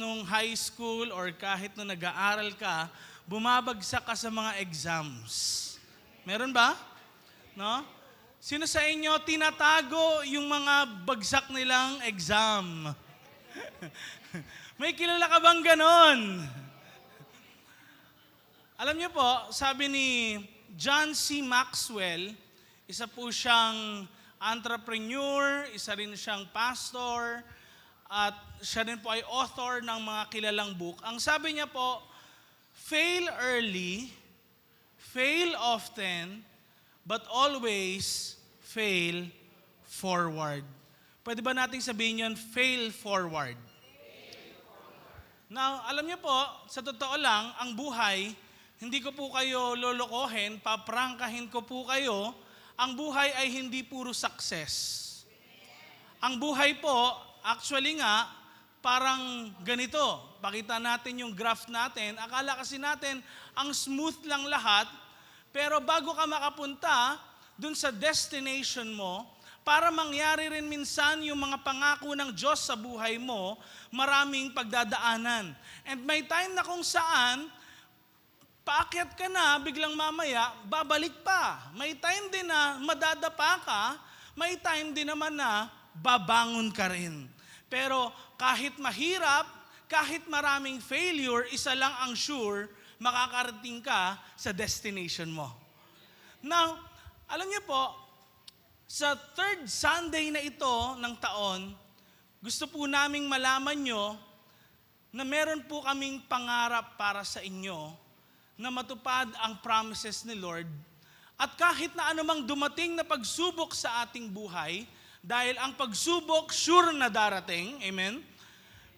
nung high school or kahit nung nag-aaral ka, bumabagsak ka sa mga exams? Meron ba? No? Sino sa inyo tinatago yung mga bagsak nilang exam? May kilala ka bang ganon? Alam niyo po, sabi ni John C. Maxwell, isa po siyang entrepreneur, isa rin siyang pastor, at siya rin po ay author ng mga kilalang book. Ang sabi niya po, fail early, fail often, but always fail forward. Pwede ba nating sabihin yun, fail forward? Now, alam niyo po, sa totoo lang, ang buhay, hindi ko po kayo lolokohin, paprangkahin ko po kayo, ang buhay ay hindi puro success. Ang buhay po, actually nga, parang ganito. Pakita natin yung graph natin. Akala kasi natin, ang smooth lang lahat, pero bago ka makapunta dun sa destination mo, para mangyari rin minsan yung mga pangako ng Diyos sa buhay mo, maraming pagdadaanan. And may time na kung saan, paakyat ka na, biglang mamaya, babalik pa. May time din na madadapa ka, may time din naman na babangon ka rin. Pero kahit mahirap, kahit maraming failure, isa lang ang sure, makakarating ka sa destination mo. Now, alam niyo po, sa third Sunday na ito ng taon, gusto po naming malaman nyo na meron po kaming pangarap para sa inyo na matupad ang promises ni Lord. At kahit na anumang dumating na pagsubok sa ating buhay, dahil ang pagsubok sure na darating, amen,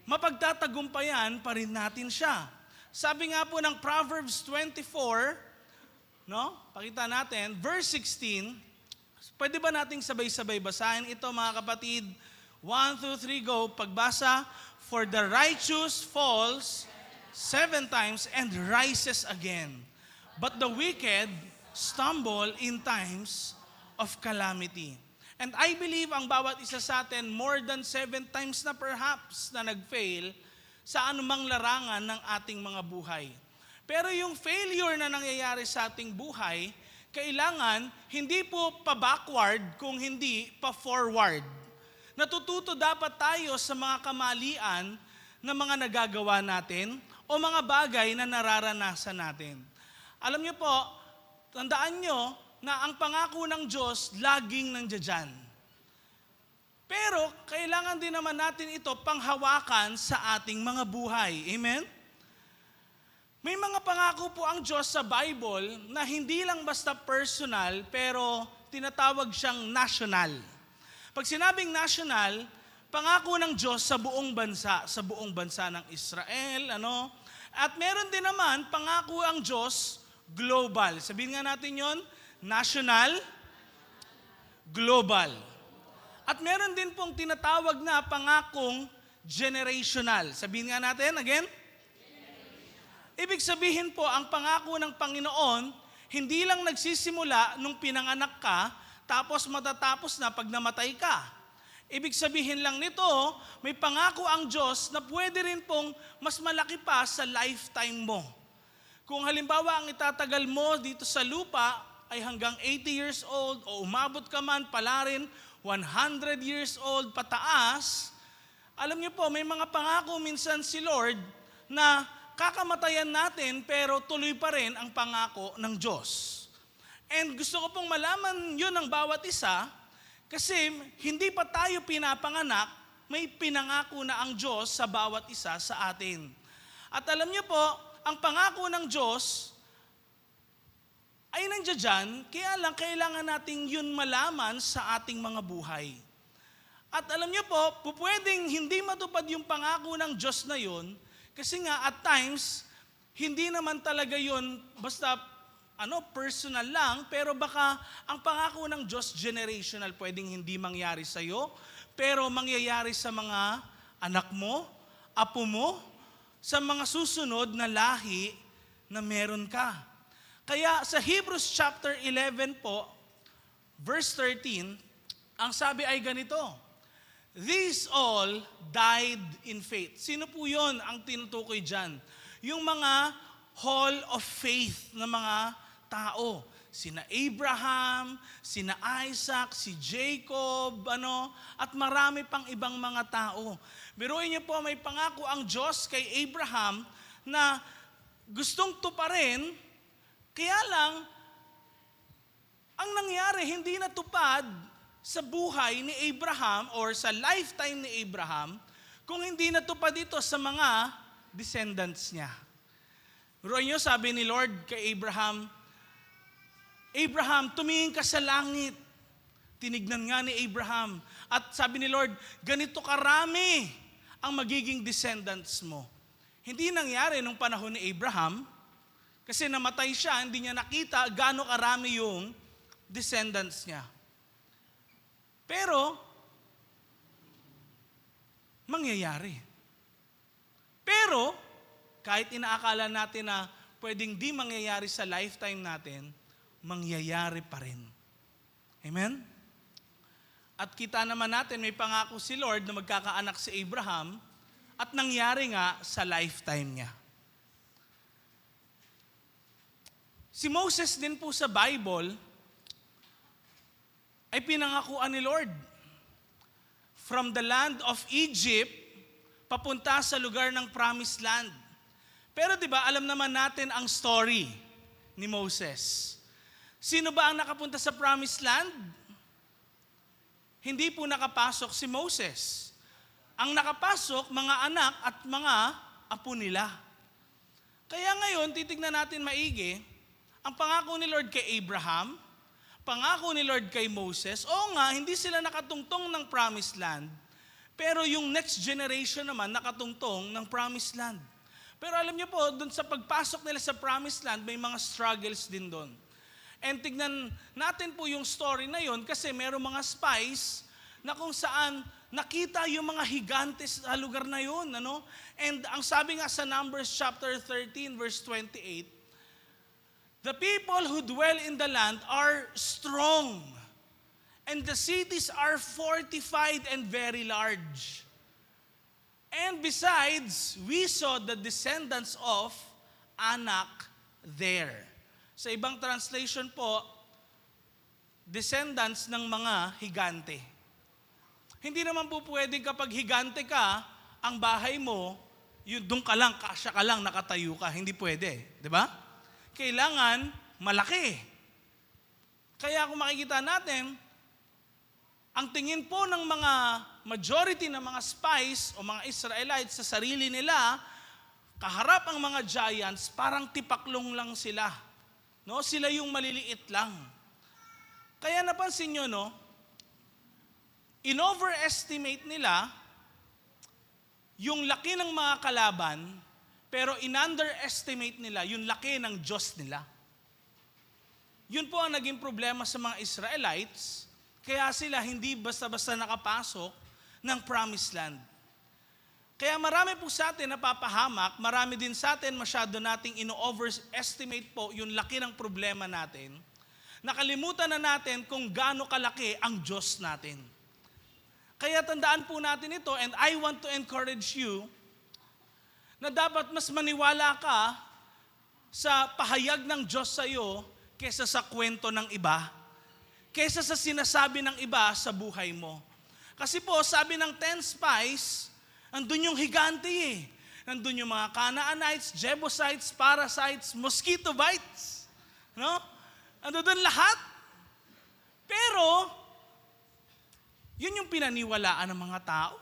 mapagtatagumpayan pa rin natin siya. Sabi nga po ng Proverbs 24, no? Pakita natin, verse 16, pwede ba nating sabay-sabay basahin ito mga kapatid? 1, 2, 3, go. Pagbasa, for the righteous falls 7 times and rises again. But the wicked stumble in times of calamity. And I believe ang bawat isa sa atin, more than 7 times na perhaps na nag-fail sa anumang larangan ng ating mga buhay. Pero yung failure na nangyayari sa ating buhay, kailangan hindi po pa-backward kung hindi pa-forward. Natututo dapat tayo sa mga kamalian na mga nagagawa natin o mga bagay na nararanasan natin. Alam niyo po, tandaan niyo na ang pangako ng Diyos laging nandiyan. Pero kailangan din naman natin ito panghawakan sa ating mga buhay. Amen? May mga pangako po ang Diyos sa Bible na hindi lang basta personal, pero tinatawag siyang national. Pag sinabing national, pangako ng Diyos sa buong bansa ng Israel, At meron din naman, pangako ang Diyos, global. Sabihin nga natin yon, national, global. At meron din pong tinatawag na pangakong generational. Sabihin nga natin, again, ibig sabihin po, ang pangako ng Panginoon, hindi lang nagsisimula nung pinanganak ka, tapos matatapos na pag namatay ka. Ibig sabihin lang nito, may pangako ang Diyos na pwede rin pong mas malaki pa sa lifetime mo. Kung halimbawa ang itatagal mo dito sa lupa ay hanggang 80 years old o umabot ka man pala rin 100 years old pataas, alam niyo po, may mga pangako minsan si Lord na kakamatayan natin pero tuloy pa rin ang pangako ng Diyos. And gusto ko pong malaman yun ng bawat isa kasi hindi pa tayo pinapanganak, may pinangako na ang Diyos sa bawat isa sa atin. At alam niyo po, ang pangako ng Diyos ay nandiyan, kaya lang kailangan nating yun malaman sa ating mga buhay. At alam niyo po, pwedeng hindi matupad yung pangako ng Diyos na yun, kasi nga at times, hindi naman talaga yun basta personal lang, pero baka ang pangako ng Diyos generational, pwedeng hindi mangyari sa iyo, pero mangyayari sa mga anak mo, apo mo, sa mga susunod na lahi na meron ka. Kaya sa Hebrews chapter 11 po, verse 13, ang sabi ay ganito, these all died in faith. Sino po yun ang tinutukoy dyan? Yung mga hall of faith na mga tao. Sina Abraham, sina Isaac, si Jacob, at marami pang ibang mga tao. Biruin niyo po, may pangako ang Diyos kay Abraham na gustong tuparin, kaya lang, ang nangyari, hindi natupad sa buhay ni Abraham or sa lifetime ni Abraham kung hindi natupad ito sa mga descendants niya. Biruin niyo, sabi ni Lord kay Abraham, Abraham, tumingin ka sa langit. Tinignan nga ni Abraham. At sabi ni Lord, ganito karami ang magiging descendants mo. Hindi nangyari nung panahon ni Abraham, kasi namatay siya, hindi niya nakita gaano karami yung descendants niya. Pero, mangyayari. Pero, kahit inaakala natin na pwedeng di mangyayari sa lifetime natin, mangyayari pa rin. Amen? At kita naman natin, may pangako si Lord na magkakaanak si Abraham at nangyari nga sa lifetime niya. Si Moses din po sa Bible ay pinangakuan ni Lord. From the land of Egypt, papunta sa lugar ng Promised Land. Pero 'di ba, alam naman natin ang story ni Moses. Sino ba ang nakapunta sa Promised Land? Hindi po nakapasok si Moses. Ang nakapasok, mga anak at mga apo nila. Kaya ngayon, titignan natin maigi, ang pangako ni Lord kay Abraham, pangako ni Lord kay Moses, nga, hindi sila nakatungtong ng Promised Land, pero yung next generation naman nakatungtong ng Promised Land. Pero alam niyo po, dun sa pagpasok nila sa Promised Land, may mga struggles din doon. And tignan natin po yung story na yon kasi merong mga spies na kung saan nakita yung mga higantes sa lugar na yun. And ang sabi nga sa Numbers chapter 13 verse 28, the people who dwell in the land are strong, and the cities are fortified and very large. And besides, we saw the descendants of Anak there. Sa ibang translation po, descendants ng mga higante. Hindi naman po pwedeng kapag higante ka, ang bahay mo, doon ka lang, kasya ka lang, nakatayo ka. Hindi pwede. Di ba? Kailangan malaki. Kaya kung makikita natin, ang tingin po ng mga majority ng mga spies o mga Israelites sa sarili nila, kaharap ang mga giants, parang tipaklong lang sila. Sila yung maliliit lang. Kaya napansin nyo, in-overestimate nila yung laki ng mga kalaban, pero in-underestimate nila yung laki ng Diyos nila. Yun po ang naging problema sa mga Israelites, kaya sila hindi basta-basta nakapasok ng Promised Land. Kaya marami po sa atin napapahamak, marami din sa atin masyado nating ino-overestimate po yung laki ng problema natin. Nakalimutan na natin kung gaano kalaki ang Diyos natin. Kaya tandaan po natin ito, and I want to encourage you na dapat mas maniwala ka sa pahayag ng Diyos sa iyo kaysa sa kwento ng iba, kaysa sa sinasabi ng iba sa buhay mo. Kasi po, sabi ng 10 spies, andun yung higante Nandun yung mga Canaanites, Jebusites, parasites, mosquito bites. Andun lahat. Pero, yun yung pinaniwalaan ng mga tao.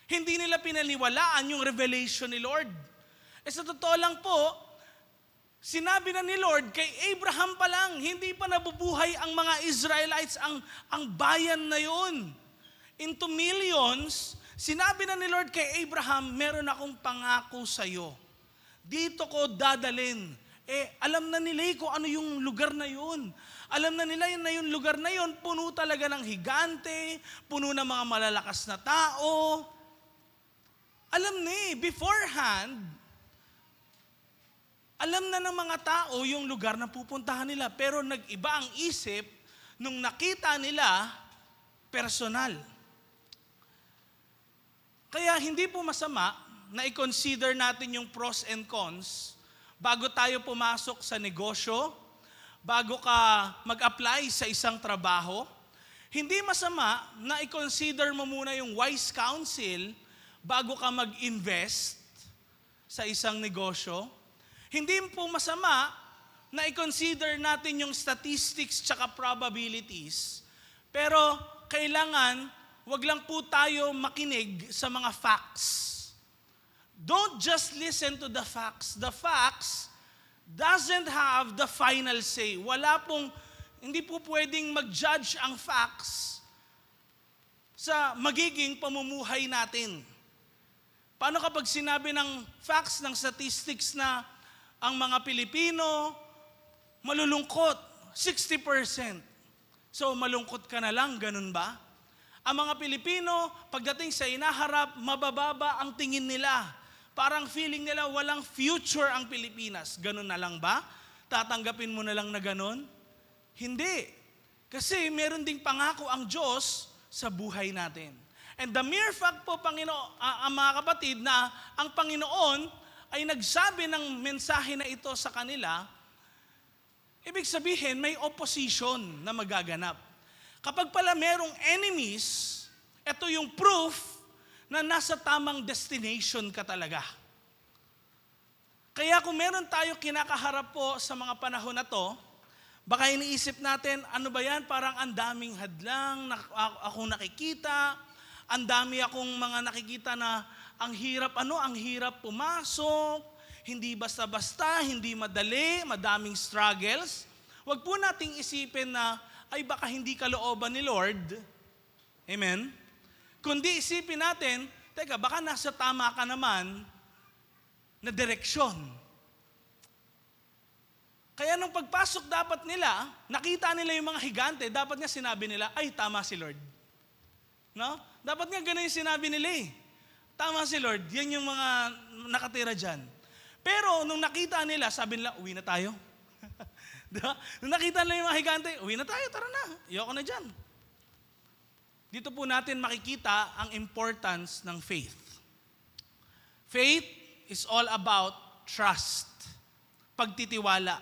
Hindi nila pinaniwalaan yung revelation ni Lord. Sa totoo lang po, sinabi na ni Lord kay Abraham pa lang, hindi pa nabubuhay ang mga Israelites, ang bayan na yun. Into millions, sinabi na ni Lord kay Abraham, meron akong pangako sa iyo. Dito ko dadalin. Alam na nila kung ano yung lugar na yun. Alam na nila na yung lugar na yun, puno talaga ng higante, puno ng mga malalakas na tao. Alam beforehand, alam na ng mga tao yung lugar na pupuntahan nila, pero nag-iba ang isip nung nakita nila personal. Kaya hindi po masama na i-consider natin yung pros and cons bago tayo pumasok sa negosyo, bago ka mag-apply sa isang trabaho. Hindi masama na i-consider mo muna yung wise counsel bago ka mag-invest sa isang negosyo. Hindi po masama na i-consider natin yung statistics tsaka probabilities. Pero kailangan, wag lang po tayo makinig sa mga facts. Don't just listen to the facts. The facts doesn't have the final say. Hindi po pwedeng mag-judge ang facts sa magiging pamumuhay natin. Paano kapag sinabi ng facts, ng statistics na ang mga Pilipino malulungkot, 60%. So malungkot ka na lang, ganun ba? Ang mga Pilipino, pagdating sa inaharap, mabababa ang tingin nila. Parang feeling nila walang future ang Pilipinas. Ganun na lang ba? Tatanggapin mo na lang na ganun? Hindi. Kasi meron ding pangako ang Diyos sa buhay natin. And the mere fact po, mga kapatid, na ang Panginoon ay nagsabi ng mensahe na ito sa kanila, ibig sabihin may opposition na magaganap. Kapag pala merong enemies, ito yung proof na nasa tamang destination ka talaga. Kaya kung meron tayo kinakaharap po sa mga panahon na to, baka iniisip natin, ano ba yan? Parang ang daming hadlang akong nakikita, ang dami akong mga nakikita na ang hirap pumasok, hindi basta-basta, hindi madali, madaming struggles. Huwag po nating isipin na, ay baka hindi kalooban ni Lord. Amen? Kundi isipin natin, teka, baka nasa tama ka naman na direksyon. Kaya nung pagpasok dapat nila, nakita nila yung mga higante, dapat nga sinabi nila, ay tama si Lord. No? Dapat nga ganun yung sinabi nila eh. Tama si Lord, yan yung mga nakatira dyan. Pero nung nakita nila, sabi nila, uwi na tayo. Diba? Nung nakita nila yung mga higante, uwi na tayo, tara na, ayoko na dyan. Dito po natin makikita ang importance ng faith. Faith is all about trust, pagtitiwala.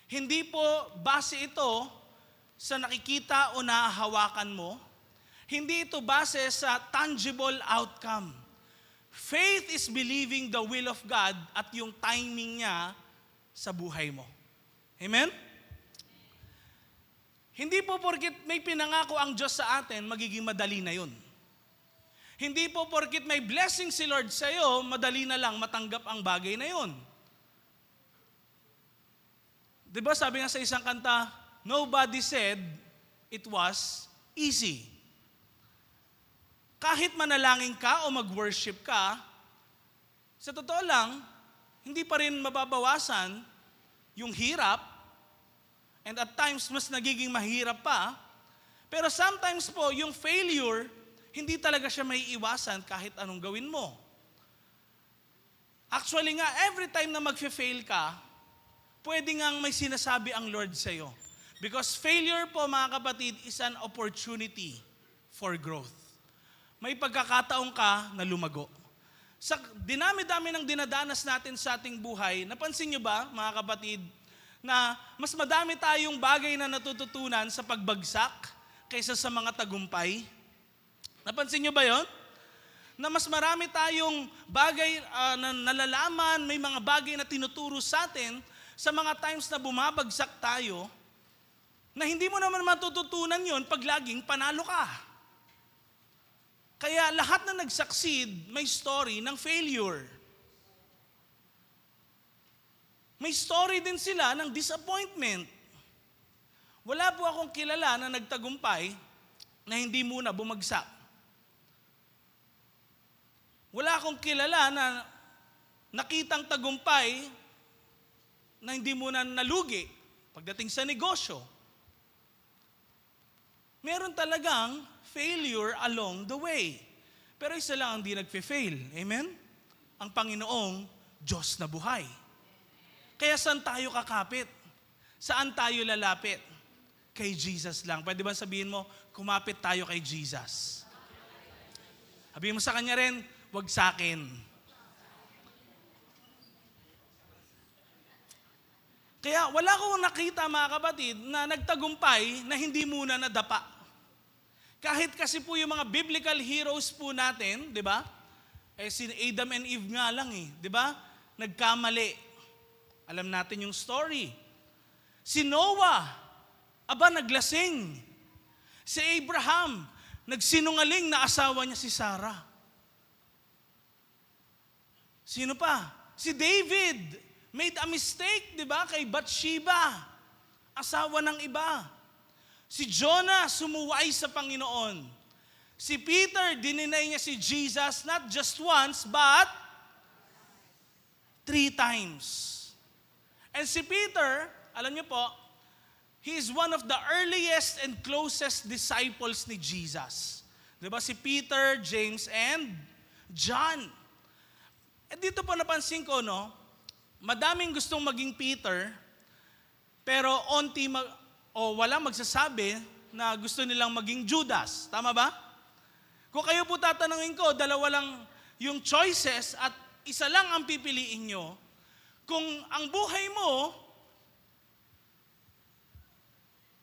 Hindi po base ito sa nakikita o nahahawakan mo. Hindi ito base sa tangible outcome. Faith is believing the will of God at yung timing niya sa buhay mo. Amen? Hindi po porkit may pinangako ang Diyos sa atin, magiging madali na yun. Hindi po porkit may blessing si Lord sa iyo, madali na lang matanggap ang bagay na yun. Diba sabi nga sa isang kanta, nobody said it was easy. Kahit manalangin ka o mag-worship ka, sa totoo lang, hindi pa rin mababawasan yung hirap, and at times mas nagiging mahirap pa, pero sometimes po, yung failure, hindi talaga siya may iwasan kahit anong gawin mo. Actually nga, every time na mag-fail ka, pwede ngang may sinasabi ang Lord sa'yo. Because failure po, mga kapatid, is an opportunity for growth. May pagkakataon ka na lumago. Sa dinami-dami ng dinadanas natin sa ating buhay, napansin nyo ba, mga kapatid, na mas madami tayong bagay na natututunan sa pagbagsak kaysa sa mga tagumpay? Napansin nyo ba yon? Na mas marami tayong bagay na nalalaman, may mga bagay na tinuturo sa atin sa mga times na bumabagsak tayo, na hindi mo naman matututunan yon pag laging panalo ka. Kaya lahat na nag-succeed, may story ng failure. May story din sila ng disappointment. Wala po akong kilala na nagtagumpay na hindi muna bumagsak. Wala akong kilala na nakitang tagumpay na hindi muna nalugi pagdating sa negosyo. Meron talagang failure along the way. Pero isa lang ang di nagfe-fail. Amen? Ang Panginoong Diyos na buhay. Kaya saan tayo kakapit? Saan tayo lalapit? Kay Jesus lang. Pwede ba sabihin mo, kumapit tayo kay Jesus? Sabi mo sa kanya rin, wag sa akin. Kaya wala akong nakita mga kapatid na nagtagumpay na hindi muna nadapa. Kahit kasi po yung mga biblical heroes po natin, di ba? Si Adam and Eve nga lang di ba? Nagkamali. Alam natin yung story. Si Noah, naglasing. Si Abraham, nagsinungaling na asawa niya si Sarah. Sino pa? Si David, made a mistake, di ba? Kay Bathsheba, asawa ng iba. Si Jonah, sumuway sa Panginoon. Si Peter, dininay niya si Jesus not just once, but 3 times. And si Peter, alam niyo po, he is one of the earliest and closest disciples ni Jesus. Diba? Si Peter, James, and John. At dito po napansin ko, madaming gustong maging Peter, pero walang magsasabi na gusto nilang maging Judas. Tama ba? Kung kayo po tatanungin ko, 2 lang yung choices at isa lang ang pipiliin nyo. Kung ang buhay mo,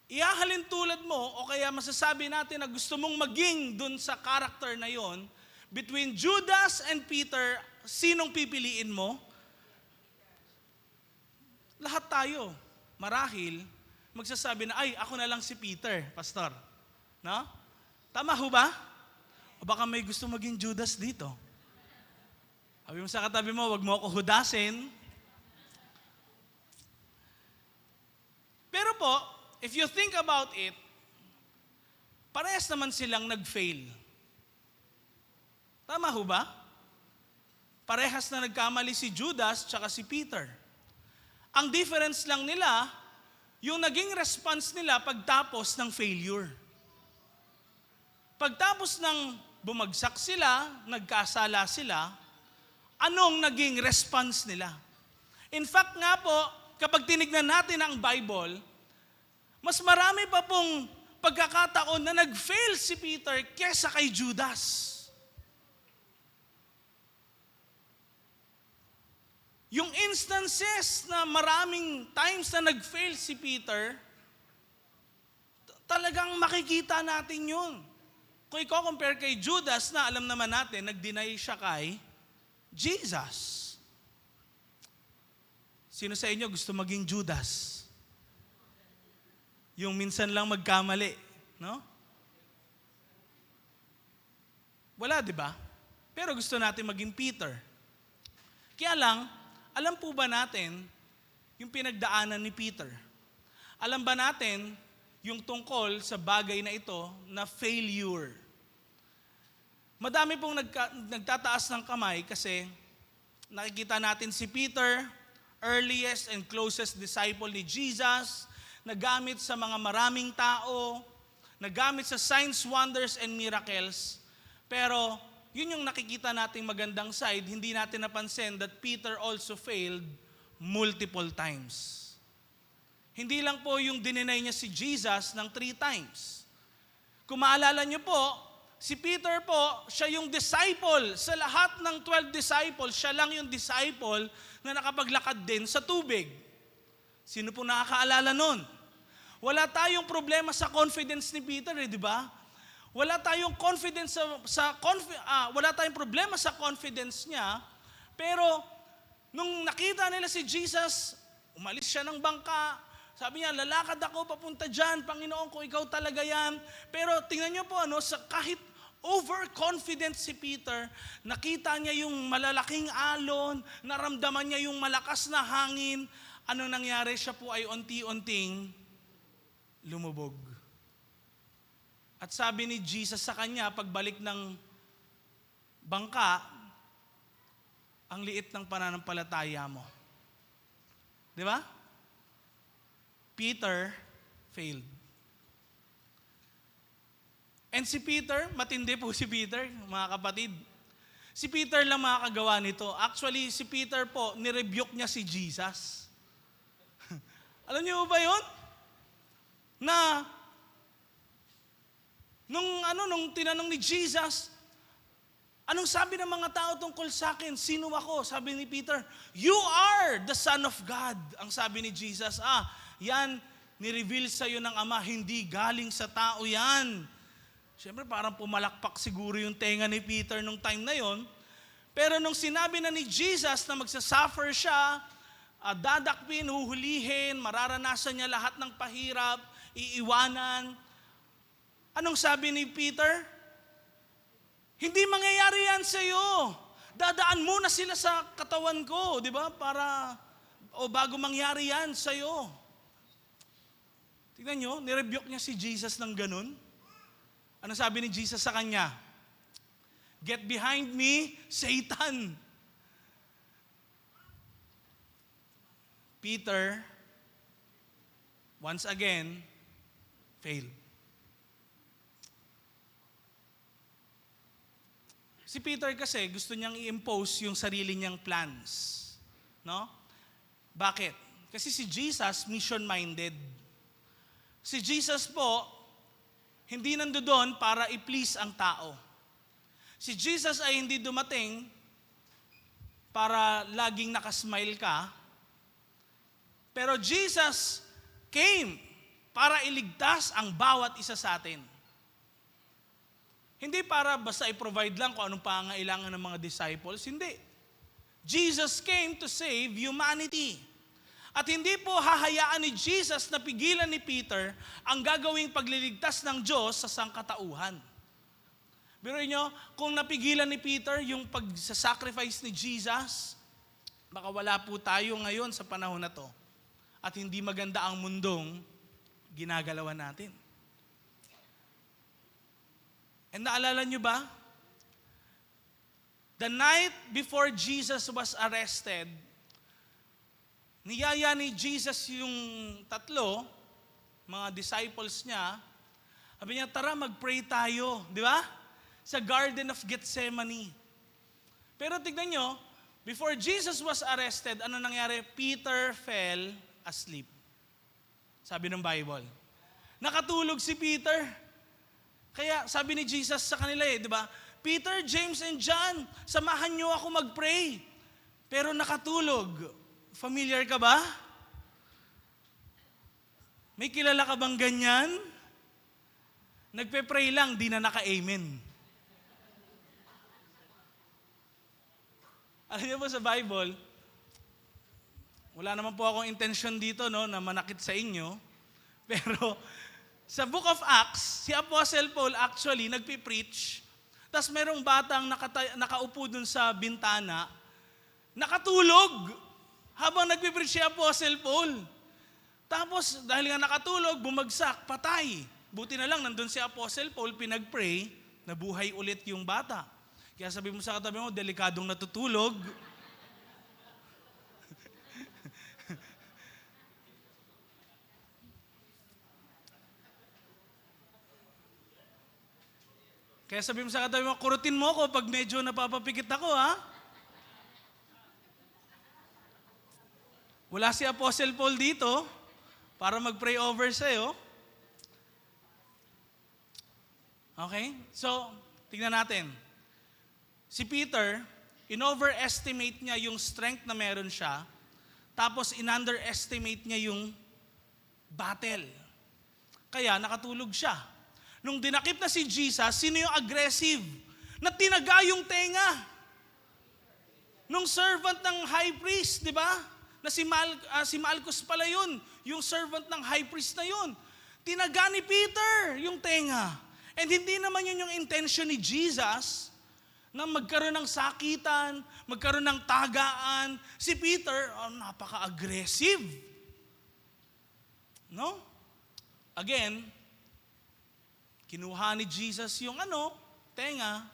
ihahalin tulad mo o kaya masasabi natin na gusto mong maging dun sa character na yon, between Judas and Peter, sinong pipiliin mo? Lahat tayo, marahil, magsasabi na, ako na lang si Peter, Pastor. No? Tama ho ba? O baka may gusto maging Judas dito. Sabi mo sa katabi mo, wag mo ako hudasin. Pero po, if you think about it, parehas naman silang nag-fail. Tama ho ba? Parehas na nagkamali si Judas tsaka si Peter. Ang difference lang nila, yung naging response nila pagtapos ng failure. Pagtapos ng bumagsak sila, nagkasala sila, anong naging response nila? In fact nga po, kapag tinignan natin ang Bible, mas marami pa pong pagkakataon na nag-fail si Peter kesa kay Judas. Yung instances na maraming times na nag-fail si Peter, talagang makikita natin yun. Kung i-compare kay Judas na alam naman natin, nag-deny siya kay Jesus. Sino sa inyo gusto maging Judas? Yung minsan lang magkamali, no? Wala, di ba? Pero gusto natin maging Peter. Kaya lang, alam po ba natin yung pinagdaanan ni Peter? Alam ba natin yung tungkol sa bagay na ito na failure? Madami pong nagtataas ng kamay kasi nakikita natin si Peter, earliest and closest disciple ni Jesus, nagamit sa mga maraming tao, nagamit sa signs, wonders, and miracles. Pero yun yung nakikita nating magandang side, hindi natin napansin that Peter also failed multiple times. Hindi lang po yung dininay niya si Jesus ng 3 times. Kung maalala niyo po, si Peter po, siya yung disciple. Sa lahat ng 12 disciples, siya lang yung disciple na nakapaglakad din sa tubig. Sino po nakakaalala nun? Wala tayong problema sa confidence ni Peter, di ba? Wala tayong wala tayong problema sa confidence niya, pero nung nakita nila si Jesus, umalis siya ng bangka. Sabi niya, lalakad ako papunta dyan, Panginoon, kung ikaw talaga yan. Pero tingnan niyo po, kahit overconfident si Peter, nakita niya yung malalaking alon, naramdaman niya yung malakas na hangin. Ano nangyari? Siya po ay unti-unting lumubog. At sabi ni Jesus sa kanya, pagbalik ng bangka, ang liit ng pananampalataya mo. Di ba? Peter failed. And si Peter, matindi po si Peter, mga kapatid. Si Peter lang makakagawa nito. Actually, si Peter po, nirebuke niya si Jesus. Alam niyo ba yun? Nung tinanong ni Jesus, Anong sabi ng mga tao tungkol sa akin? Sino ako? Sabi ni Peter, you are the Son of God. Ang sabi ni Jesus, yan, nireveal sa iyo ng Ama, hindi galing sa tao yan. Siyempre parang pumalakpak siguro yung tenga ni Peter nung time na yon. Pero nung sinabi na ni Jesus na magsasuffer siya, dadakpin, huhulihin, mararanasan niya lahat ng pahirap, iiwanan. Anong sabi ni Peter? Hindi mangyayari yan sa iyo. Dadaan muna sila sa katawan ko, di ba? Bago mangyari yan sa iyo. Tignan nyo, nirebuke niya si Jesus ng ganun. Ano sabi ni Jesus sa kanya? Get behind me, Satan. Peter, once again, failed. Si Peter kasi gusto niyang i-impose yung sarili niyang plans. No? Bakit? Kasi si Jesus, mission-minded. Si Jesus po, hindi nandoon para i-please ang tao. Si Jesus ay hindi dumating para laging nakasmile ka. Pero Jesus came para iligtas ang bawat isa sa atin. Hindi para basta i-provide lang kung anong pangangailangan ng mga disciples. Hindi. Jesus came to save humanity. At hindi po hahayaan ni Jesus na pigilan ni Peter ang gagawing pagliligtas ng Diyos sa sangkatauhan. Biruin nyo, kung napigilan ni Peter yung pagsasacrifice ni Jesus, baka wala po tayo ngayon sa panahon na to. At hindi maganda ang mundong ginagalawan natin. And naalala nyo ba? The night before Jesus was arrested, niyaya ni Jesus yung tatlo, mga disciples niya, sabi niya, tara mag-pray tayo, di ba? Sa Garden of Gethsemane. Pero tignan nyo, before Jesus was arrested, ano nangyari? Peter fell asleep. Sabi ng Bible. Nakatulog si Peter. Kaya sabi ni Jesus sa kanila di ba? Peter, James, and John, samahan niyo ako mag-pray. Pero nakatulog. Familiar ka ba? May kilala ka bang ganyan? Nagpe-pray lang, di na naka-amen. Alam niyo po sa Bible, wala naman po akong intention dito na manakit sa inyo. Pero sa Book of Acts, si Apostle Paul actually nagpipreach, tapos merong batang nakaupo dun sa bintana, nakatulog habang nagpipreach si Apostle Paul. Tapos dahil nga nakatulog, bumagsak, patay. Buti na lang nandun si Apostle Paul, pinag-pray, nabuhay ulit yung bata. Kaya sabi mo sa katabi mo, delikadong natutulog. Kaya sabi mo sa katabi mo, kurutin mo ako pag medyo napapapikit ako, ha? Wala si Apostle Paul dito para mag-pray over sa'yo. Okay? So, tignan natin. Si Peter, in-overestimate niya yung strength na meron siya, tapos in-underestimate niya yung battle. Kaya nakatulog siya. Nung dinakip na si Jesus, sino yung aggressive? Na tinaga yung tenga. Nung servant ng high priest, di ba? Na si Malchus pala yun. Yung servant ng high priest na yun. Tinaga ni Peter yung tenga. And hindi naman yun yung intention ni Jesus na magkaroon ng sakitan, magkaroon ng tagaan. Si Peter, napaka-aggressive. No? Again, kinuha ni Jesus yung tenga,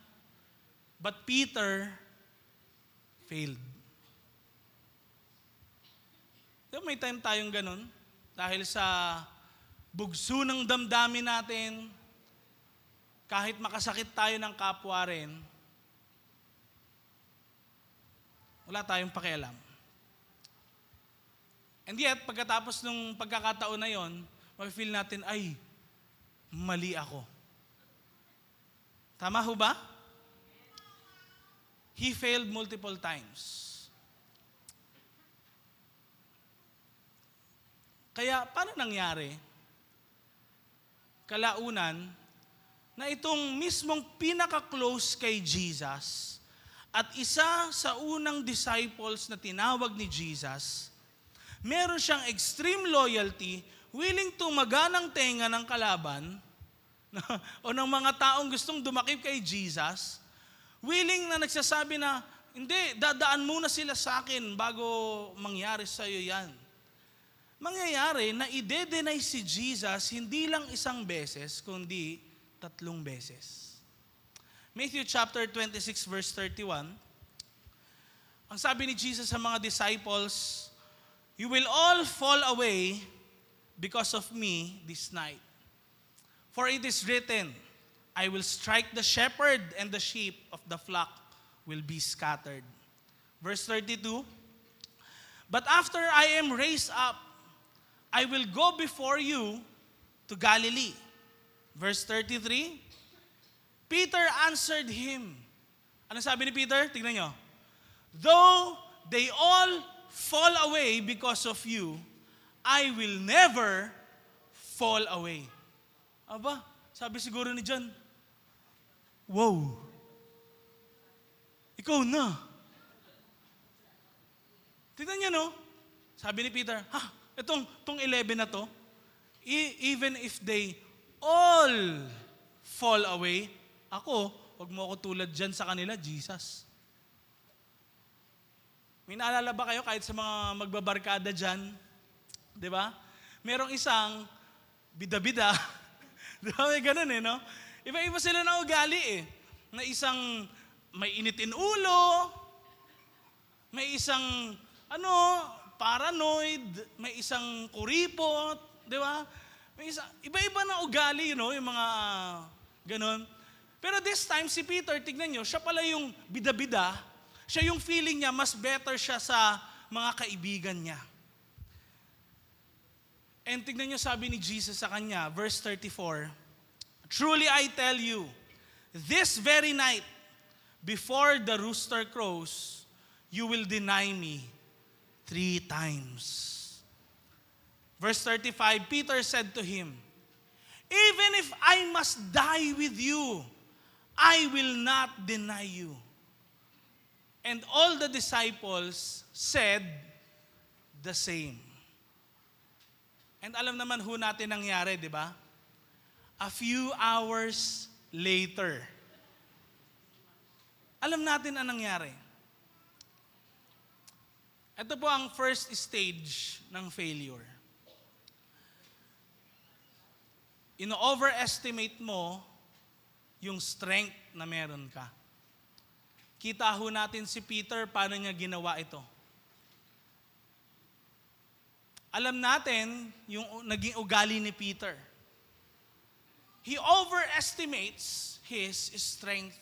but Peter failed. Diba may time tayong ganun? Dahil sa bugso ng damdamin natin, kahit makasakit tayo ng kapwa rin, wala tayong pakialam. And yet, pagkatapos ng pagkakataon na yon, mag-feel natin, ay, mali ako. Tama ho ba? he failed multiple times. Kaya, paano nangyari? Kalaunan, na itong mismong pinaka-close kay Jesus at isa sa unang disciples na tinawag ni Jesus, meron siyang extreme loyalty, willing tumaga ng tenga ng kalaban o ng mga taong gustong dumakip kay Jesus, willing na nagsasabi na, hindi, dadaan muna sila sa akin bago mangyari sa'yo yan. Mangyayari na ide-deny si Jesus hindi lang isang beses, kundi 3 beses. Matthew chapter 26 verse 31, ang sabi ni Jesus sa mga disciples, "You will all fall away because of me this night. For it is written, I will strike the shepherd and the sheep of the flock will be scattered." Verse 32, "But after I am raised up, I will go before you to Galilee." Verse 33, Peter answered him. Ano sabi ni Peter? Tingnan nyo. "Though they all fall away because of you, I will never fall away." Aba, sabi siguro ni John, wow, ikaw na. Tingnan nyo, no? Sabi ni Peter, itong 11 na to, even if they all fall away, ako, wag mo ako tulad dyan sa kanila, Jesus. May naalala ba kayo kahit sa mga magbabarkada dyan? Di ba? Merong isang bida-bida. Di ba? May ganun no? Iba-iba sila na ugali Na isang may initin ulo, may isang, paranoid, may isang kuripot, di ba? May isang, iba-iba na ugali, yung mga ganon. Pero this time, si Peter, tignan nyo, siya pala yung bida-bida, siya yung feeling niya, mas better siya sa mga kaibigan niya. And tignan nyo, sabi ni Jesus sa kanya, verse 34, "Truly I tell you, this very night, before the rooster crows, you will deny me 3 times. Verse 35, Peter said to him, "Even if I must die with you, I will not deny you." And all the disciples said the same. And alam naman ho natin nangyari, di ba? A few hours later, alam natin ang nangyari. Ito po ang first stage ng failure. Ino-overestimate mo yung strength na meron ka. Kita ho natin si Peter, paano niya ginawa ito. Alam natin yung naging ugali ni Peter. He overestimates his strength.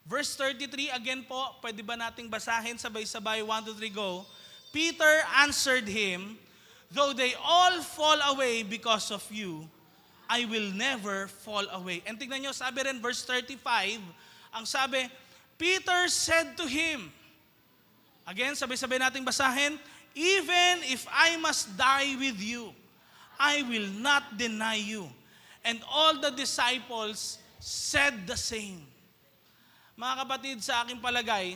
Verse 33, again po, pwede ba nating basahin sabay-sabay? 1, 2, 3, go. "Peter answered him, though they all fall away because of you, I will never fall away." And tignan nyo, sabi rin, verse 35, ang sabi, Peter said to him, again, sabay-sabay nating basahin, "Even if I must die with you, I will not deny you." And all the disciples said the same. Mga kapatid, sa aking palagay,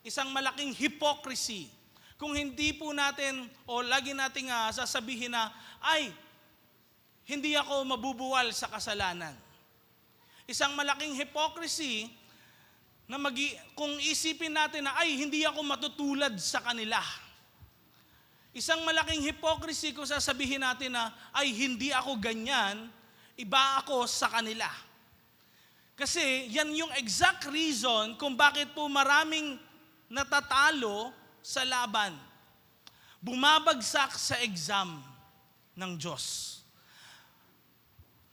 isang malaking hypocrisy. Kung hindi po natin, o lagi nating sasabihin na, ay, hindi ako mabubuwal sa kasalanan. Isang malaking hypocrisy na kung isipin natin na, ay, hindi ako matutulad sa kanila. Isang malaking hypocrisy kung sasabihin natin na, ay, hindi ako ganyan, iba ako sa kanila. Kasi yan yung exact reason kung bakit po maraming natatalo sa laban. Bumabagsak sa exam ng Diyos.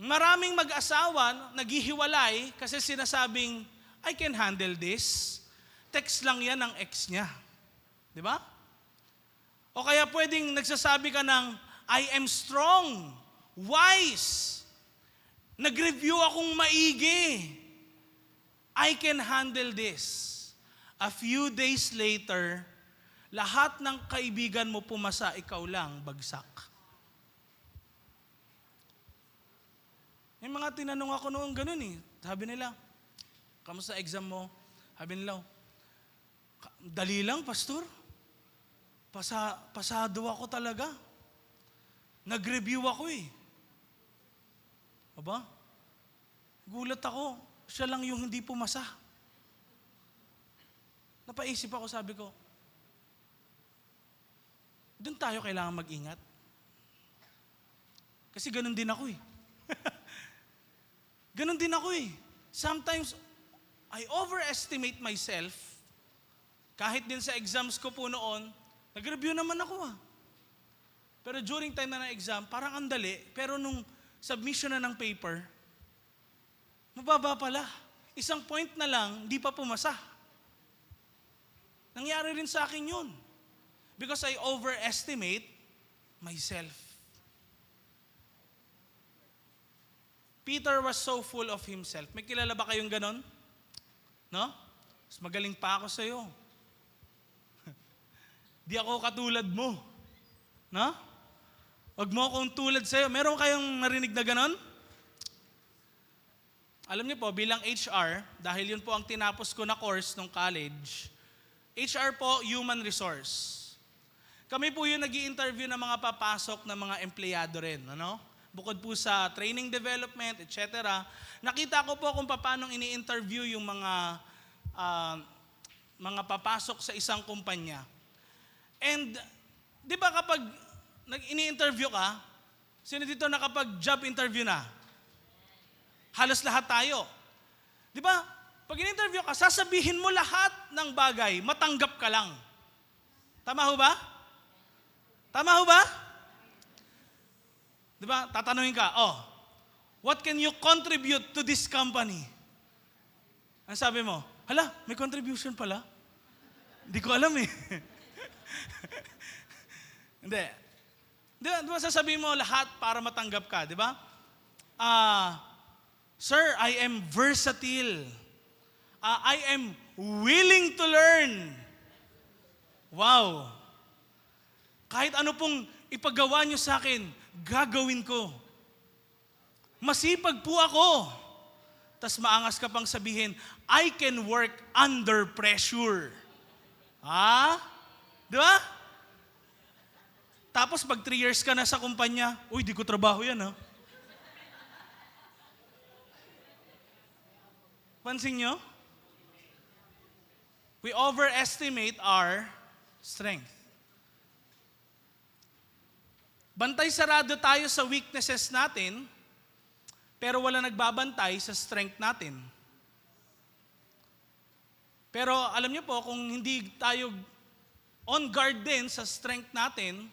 Maraming mag-asawa naghihiwalay kasi sinasabing, I can handle this. Text lang yan ng ex niya. Di ba? O kaya pwedeng nagsasabi ka ng, I am strong, wise, nag-review akong maigi. I can handle this. A few days later, lahat ng kaibigan mo pumasa, ikaw lang bagsak. May mga tinanong ako noon ganun eh. Sabi nila, kamusta exam mo? Sabi nila, dali lang, pastor. Pasado ako talaga. Nag-review ako eh. Aba? Gulat ako. Siya lang yung hindi pumasa. Napaisip ako, sabi ko, doon tayo kailangan mag-ingat. Kasi ganun din ako eh. Ganun din ako eh. Sometimes, I overestimate myself. Kahit din sa exams ko po noon, nag-review naman ako ah. Pero during time na ng exam, parang ang dali. Pero nung submission na ng paper, mababa pala. Isang point na lang, di pa pumasa. Nangyari rin sa akin yun. Because I overestimate myself. Peter was so full of himself. May kilala ba kayong ganon? No? Mas magaling pa ako sa'yo. Di ako katulad mo. No? Huwag mo akong tulad sa'yo. Meron kayong narinig na ganon? Alam niyo po, bilang HR, dahil yun po ang tinapos ko na course nung college, HR po, human resource. Kami po yung nag-i-interview ng mga papasok na mga empleyado rin. Ano? Bukod po sa training development, etc. Nakita ko po kung paano ini-interview yung mga papasok sa isang kumpanya. And, di ba kapag ini-interview ka, sino dito nakapag-job interview na? Halos lahat tayo. Di ba? Pag in-interview ka, sasabihin mo lahat ng bagay, matanggap ka lang. Tama ho ba? Tama ho ba? Di ba? Tatanungin ka, what can you contribute to this company? Ang sabi mo, hala, may contribution pala? Hindi ko alam eh. Hindi. Di ba sasabihin mo lahat para matanggap ka, di ba? Sir, I am versatile. I am willing to learn. Wow. Kahit ano pong ipagawa nyo sa akin, gagawin ko. Masipag po ako. Tas maangas ka pang sabihin, I can work under pressure. Di ba? Tapos pag 3 years ka na sa kumpanya, uy, di ko trabaho yan ha. Pansin nyo? We overestimate our strength. Bantay sarado tayo sa weaknesses natin, pero wala nagbabantay sa strength natin. Pero alam niyo po, kung hindi tayo on guard din sa strength natin,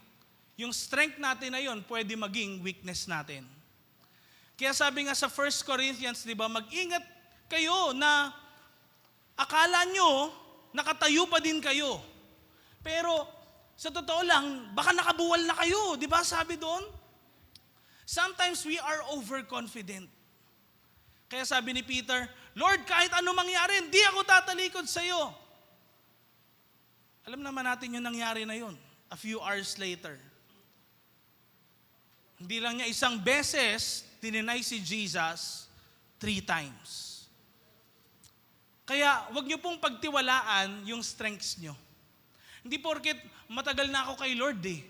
yung strength natin na yun pwede maging weakness natin. Kaya sabi nga sa 1 Corinthians, di ba, mag-ingat kayo na akala nyo nakatayo pa din kayo. Pero sa totoo lang, baka nakabuwal na kayo. Di ba sabi doon? Sometimes we are overconfident. Kaya sabi ni Peter, Lord, kahit ano mangyari, hindi ako tatalikod sa iyo. Alam naman natin yung nangyari na yun. A few hours later. Hindi lang niya isang beses dininay si Jesus 3 times. Kaya wag niyo pong pagtiwalaan yung strengths niyo. Hindi porket matagal na ako kay Lord eh.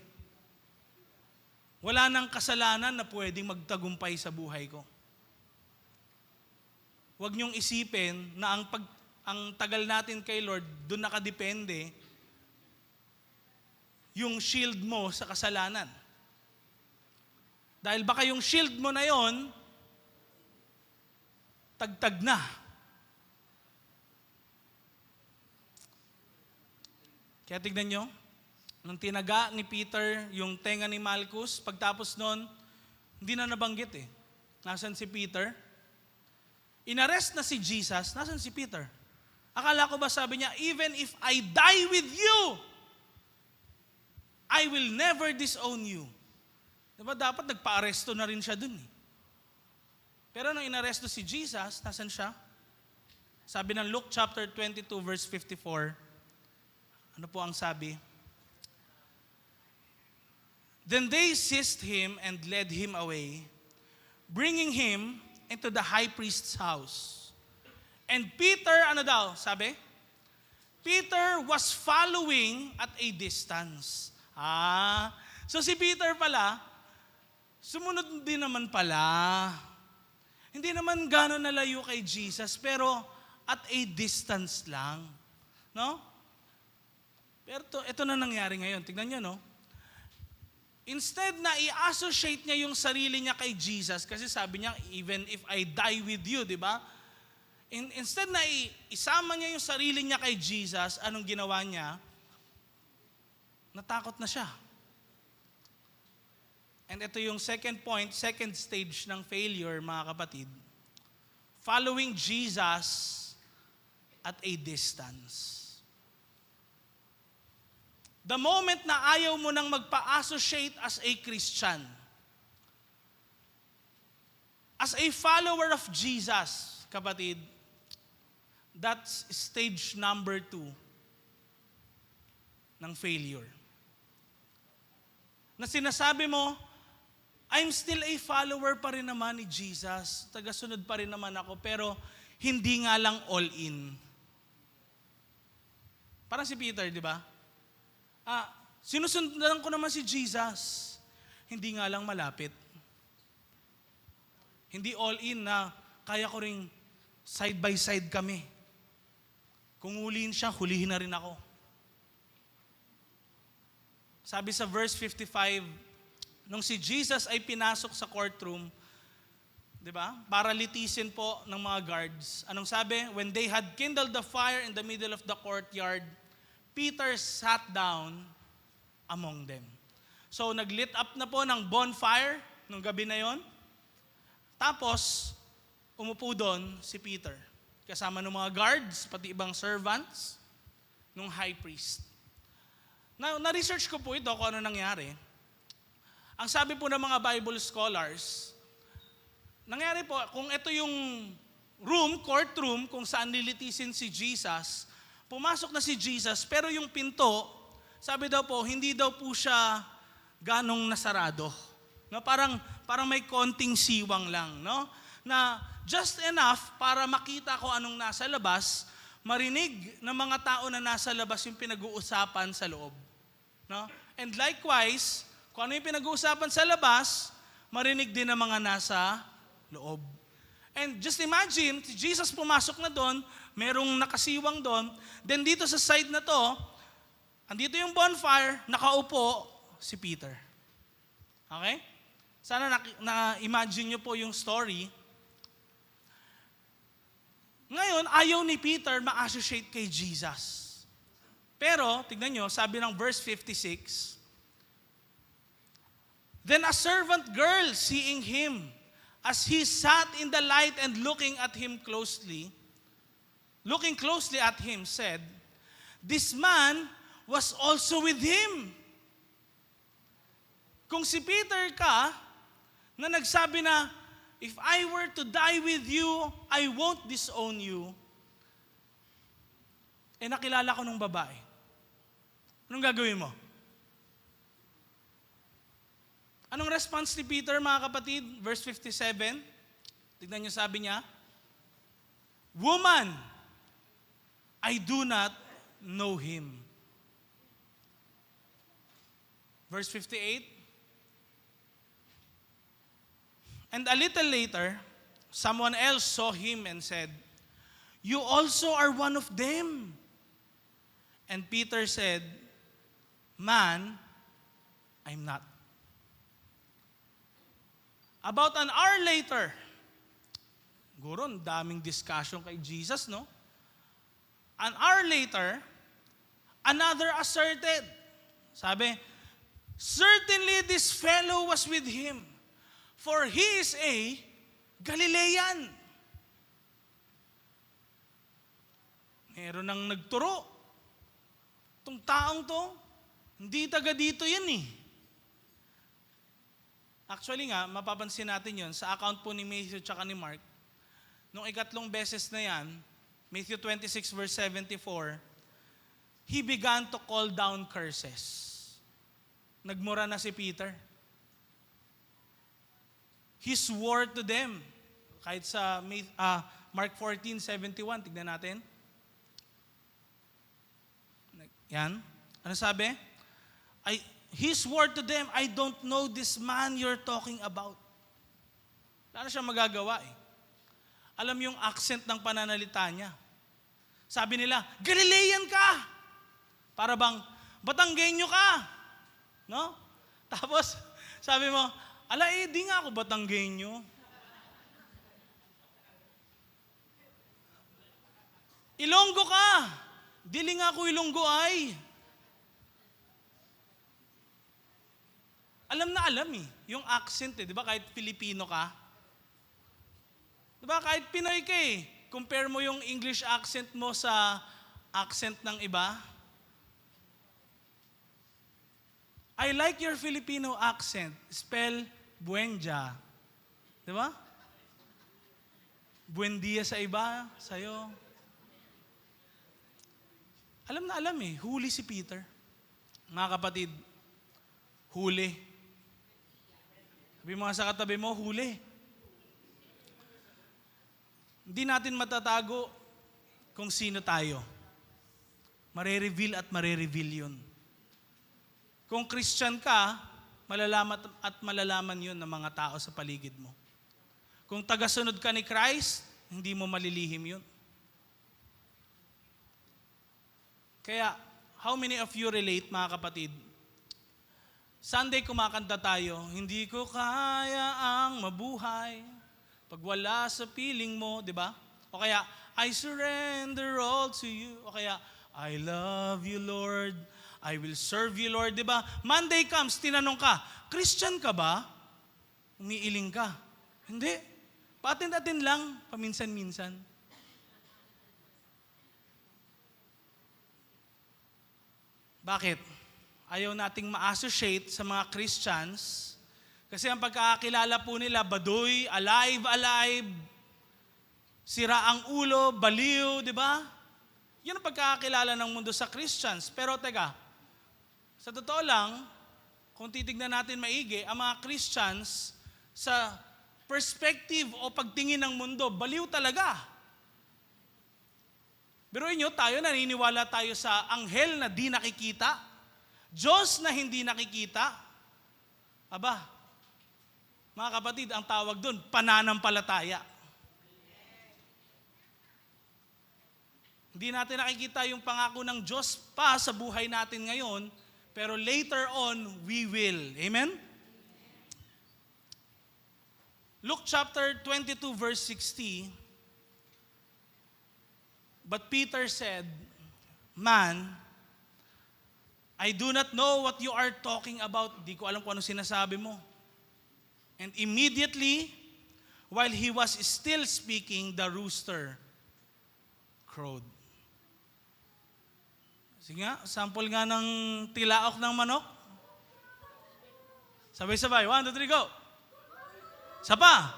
Wala nang kasalanan na pwedeng magtagumpay sa buhay ko. Huwag niyong isipin na ang tagal natin kay Lord, doon nakadepende yung shield mo sa kasalanan. Dahil baka yung shield mo na yon, tagtag na. Kaya tignan nyo, nung tinaga ni Peter yung tenga ni Malchus, pagtapos nun, hindi na nabanggit eh. Nasaan si Peter? Inarrest na si Jesus, nasaan si Peter? Akala ko ba sabi niya, even if I die with you, I will never disown you. Diba dapat nagpa-aresto na rin siya dun eh. Pero nung inaresto si Jesus, nasan siya? Sabi ng Luke chapter 22 verse 54, ano po ang sabi? Then they seized him and led him away, bringing him into the high priest's house. And Peter, ano daw, sabi? Peter was following at a distance. So si Peter pala, sumunod din naman pala. Hindi naman gano'n nalayo kay Jesus, pero at a distance lang. No? Pero ito na nangyari ngayon. Tignan niyo, no? Instead na i-associate niya yung sarili niya kay Jesus, kasi sabi niya, even if I die with you, di ba? Instead na isama niya yung sarili niya kay Jesus, anong ginawa niya? Natakot na siya. And ito yung second point, second stage ng failure, mga kapatid. Following Jesus at a distance. The moment na ayaw mo nang magpa-associate as a Christian, as a follower of Jesus, kapatid, that's stage number 2 ng failure. Na sinasabi mo, I'm still a follower pa rin naman ni Jesus, tagasunod pa rin naman ako, pero hindi nga lang all in. Parang si Peter, di ba? Sinusundan ko naman si Jesus, hindi nga lang malapit. Hindi all in na kaya ko ring side by side kami. Kung hulihin siya, hulihin na rin ako. Sabi sa verse 55, nung si Jesus ay pinasok sa courtroom, di ba? Para litisin po ng mga guards. Anong sabi? When they had kindled the fire in the middle of the courtyard, Peter sat down among them. So, nag-lit up na po ng bonfire nung gabi na yon. Tapos, umupo doon si Peter. Kasama ng mga guards, pati ibang servants, ng high priest. Na-research ko po ito kung ano nangyari. Ang sabi po ng mga Bible scholars, nangyari po, kung ito yung courtroom, kung saan nilitisin si Jesus, pumasok na si Jesus, pero yung pinto, sabi daw po, hindi daw po siya ganong nasarado. No? Parang may konting siwang lang. No? Na just enough para makita ko anong nasa labas, marinig ng mga tao na nasa labas yung pinag-uusapan sa loob. No? And likewise, kung ano yung pinag-uusapan sa labas, marinig din ng mga nasa loob. And just imagine, si Jesus pumasok na doon, merong nakasiwang doon, then dito sa side na to, andito yung bonfire, nakaupo si Peter. Okay? Sana na-imagine nyo po yung story. Ngayon, ayaw ni Peter ma-associate kay Jesus. Pero, tignan nyo, sabi ng verse 56, then a servant girl, seeing him, as he sat in the light and looking closely at him, said, this man was also with him. Kung si Peter ka, na nagsabi na, if I were to die with you, I won't disown you. Nakilala ko nung babae. Anong gagawin mo? Anong response ni Peter, mga kapatid? Verse 57. Tignan niyo, sabi niya, woman, I do not know him. Verse 58. And a little later, someone else saw him and said, you also are one of them. And Peter said, man, I'm not. About an hour later, siguro, ang daming discussion kay Jesus, no? An hour later, another asserted. Sabi, certainly this fellow was with him, for he is a Galilean. Meron nang nagturo. Itong taong to, hindi taga dito yan eh. Actually nga, mapapansin natin yun sa account po ni Matthew at ni Mark. Nung ikatlong beses na yan, Matthew 26 verse 74, he began to call down curses. Nagmura na si Peter. He swore to them. Kahit sa Mark 14:71, tignan natin. Yan. Ano sabi? He swore to them, I don't know this man you're talking about. Wala na siya magagawa eh. Alam yung accent ng pananalita niya. Sabi nila, Galilean ka! Para bang, Batanggenyo ka! No? Tapos, sabi mo, di nga ako Batanggenyo. Ilonggo ka! Dili nga ako Ilonggo ay. Alam na alam eh, yung accent eh. Di ba kahit Filipino ka? Di ba kahit Pinoy ka eh. Compare mo yung English accent mo sa accent ng iba. I like your Filipino accent. Spell Buendia. Di ba? Buendia sa iba, sa'yo. Alam na alam eh, huli si Peter. Mga kapatid, huli. Sabi mga sa katabi mo, huli. Hindi natin matatago kung sino tayo. Mare-reveal at mare-reveal yun. Kung Christian ka, malalaman at malalaman yun ng mga tao sa paligid mo. Kung tagasunod ka ni Christ, hindi mo malilihim yun. Kaya, how many of you relate, mga kapatid? Sunday kumakanta tayo, hindi ko kaya ang mabuhay pag wala sa piling mo, di ba? O kaya, I surrender all to you. O kaya, I love you, Lord. I will serve you, Lord. Di ba? Monday comes, tinanong ka, Christian ka ba? Umiiling ka. Hindi. Patin-atin lang, paminsan-minsan. Bakit? Ayaw nating ma-associate sa mga Christians kasi ang pagkakakilala po nila, baduy, alive, sira ang ulo, baliw, di ba? Yan ang pagkakakilala ng mundo sa Christians. Pero teka, sa totoo lang, kung titignan natin maigi, ang mga Christians sa perspective o pagtingin ng mundo, baliw talaga. Pero inyo, tayo naniniwala tayo sa anghel na di nakikita, Diyos na hindi nakikita. Aba, mga kapatid, ang tawag doon, pananampalataya. Hindi natin nakikita yung pangako ng Diyos pa sa buhay natin ngayon, pero later on, we will. Amen? Luke chapter 22 verse 60, but Peter said, Man, I do not know what you are talking about. Di ko alam kung ano sinasabi mo. And immediately, while he was still speaking, the rooster crowed. Sige nga, sample nga ng tilaok ng manok. Sabay-sabay. 1, 2, 3, go. Sapa.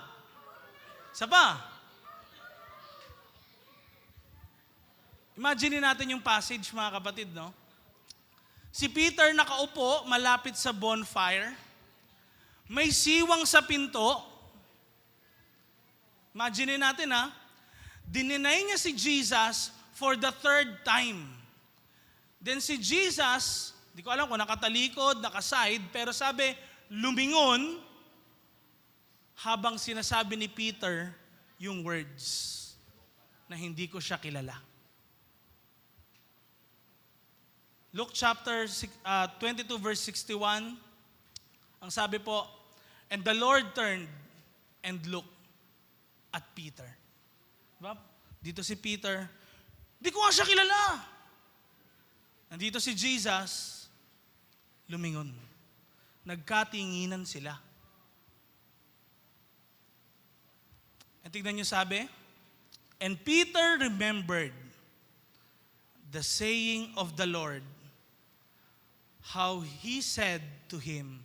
Sapa. Imagine natin yung passage, mga kapatid, no? Si Peter nakaupo malapit sa bonfire. May siwang sa pinto. Imagine natin dininay niya si Jesus for the 3rd time. Then si Jesus, di ko alam kung nakatalikod, nakaside, pero sabi, lumingon habang sinasabi ni Peter yung words na hindi ko siya kilala. Luke chapter 22 verse 61, ang sabi po, and the Lord turned and looked at Peter. Diba? Dito si Peter, di ko nga siya kilala. Nandito si Jesus, lumingon. Nagkatinginan sila. At tignan niyo sabi, and Peter remembered the saying of the Lord, how he said to him,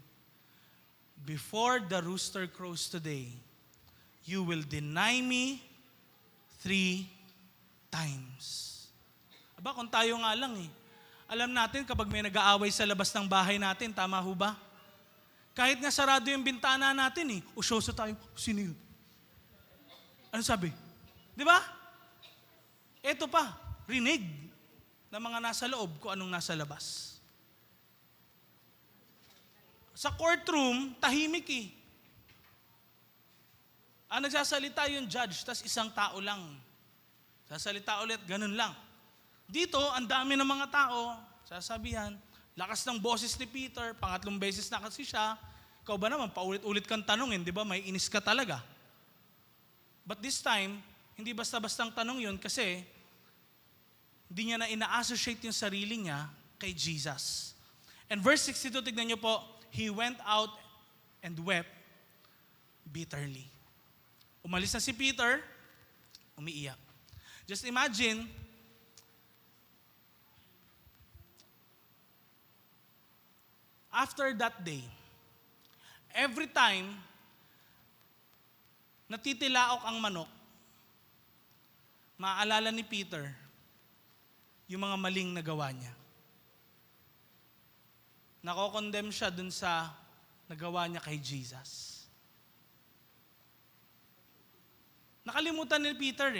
before the rooster crows today, you will deny me 3 times. Aba, kung tayo nga lang eh. Alam natin kapag may nag-aaway sa labas ng bahay natin, tama ho ba? Kahit nga sarado yung bintana natin eh, usyoso tayo, sino yun? Ano sabi? Di ba? Ito pa, rinig ng mga nasa loob kung anong nasa labas. Sa courtroom, tahimik eh. Ang nagsasalita yung judge, tas isang tao lang. Sasalita ulit, ganun lang. Dito, ang dami ng mga tao, sasabihan, lakas ng boses ni Peter, pangatlong beses na kasi siya, ikaw ba naman, paulit-ulit kang tanongin, di ba? May inis ka talaga. But this time, hindi basta-bastang tanong yun kasi hindi niya na ina-associate yung sarili niya kay Jesus. And verse 62, tignan niyo po, he went out and wept bitterly. Umalis na si Peter, umiiyak. Just imagine, after that day, every time natitilaok ang manok, maaalala ni Peter yung mga maling nagawa niya. Nako-condemn siya dun sa nagawa niya kay Jesus. Nakalimutan ni Peter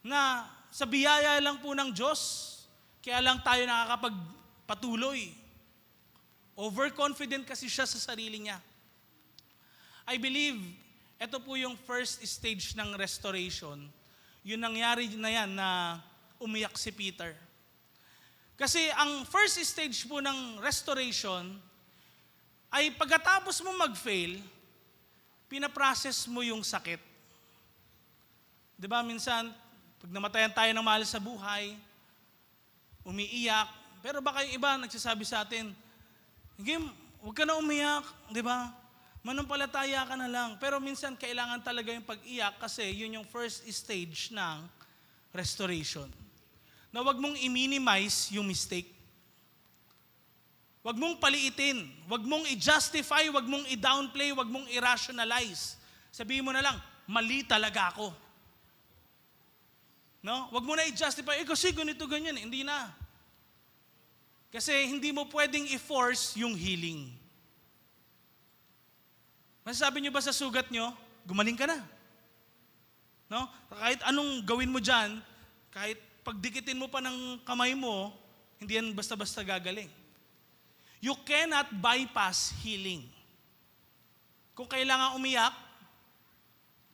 na sa biyaya lang po ng Diyos, kaya lang tayo nakakapagpatuloy. Overconfident kasi siya sa sarili niya. I believe, ito po yung first stage ng restoration. Yung nangyari na yan na umiyak si Peter. Kasi ang first stage po ng restoration ay pagkatapos mo mag-fail, pinaprocess mo yung sakit. Di ba minsan, pag namatayan tayo ng mahal sa buhay, umiiyak, pero baka yung iba nagsasabi sa atin, huwag ka na umiyak, di ba? Manampalataya ka na lang. Pero minsan kailangan talaga yung pag-iyak kasi yun yung first stage ng restoration. Na huwag mong i-minimize yung mistake. Huwag mong paliitin. Huwag mong i-justify, huwag mong i-downplay, huwag mong i-rationalize. Sabihin mo na lang, mali talaga ako. No? Huwag mo na i-justify, kasi ganito, ganyan. Hindi na. Kasi hindi mo pwedeng i-force yung healing. Masasabi niyo ba sa sugat niyo, gumaling ka na. No? Kahit anong gawin mo dyan, kahit pagdikitin mo pa ng kamay mo, hindi yan basta-basta gagaling. You cannot bypass healing. Kung kailangan umiyak,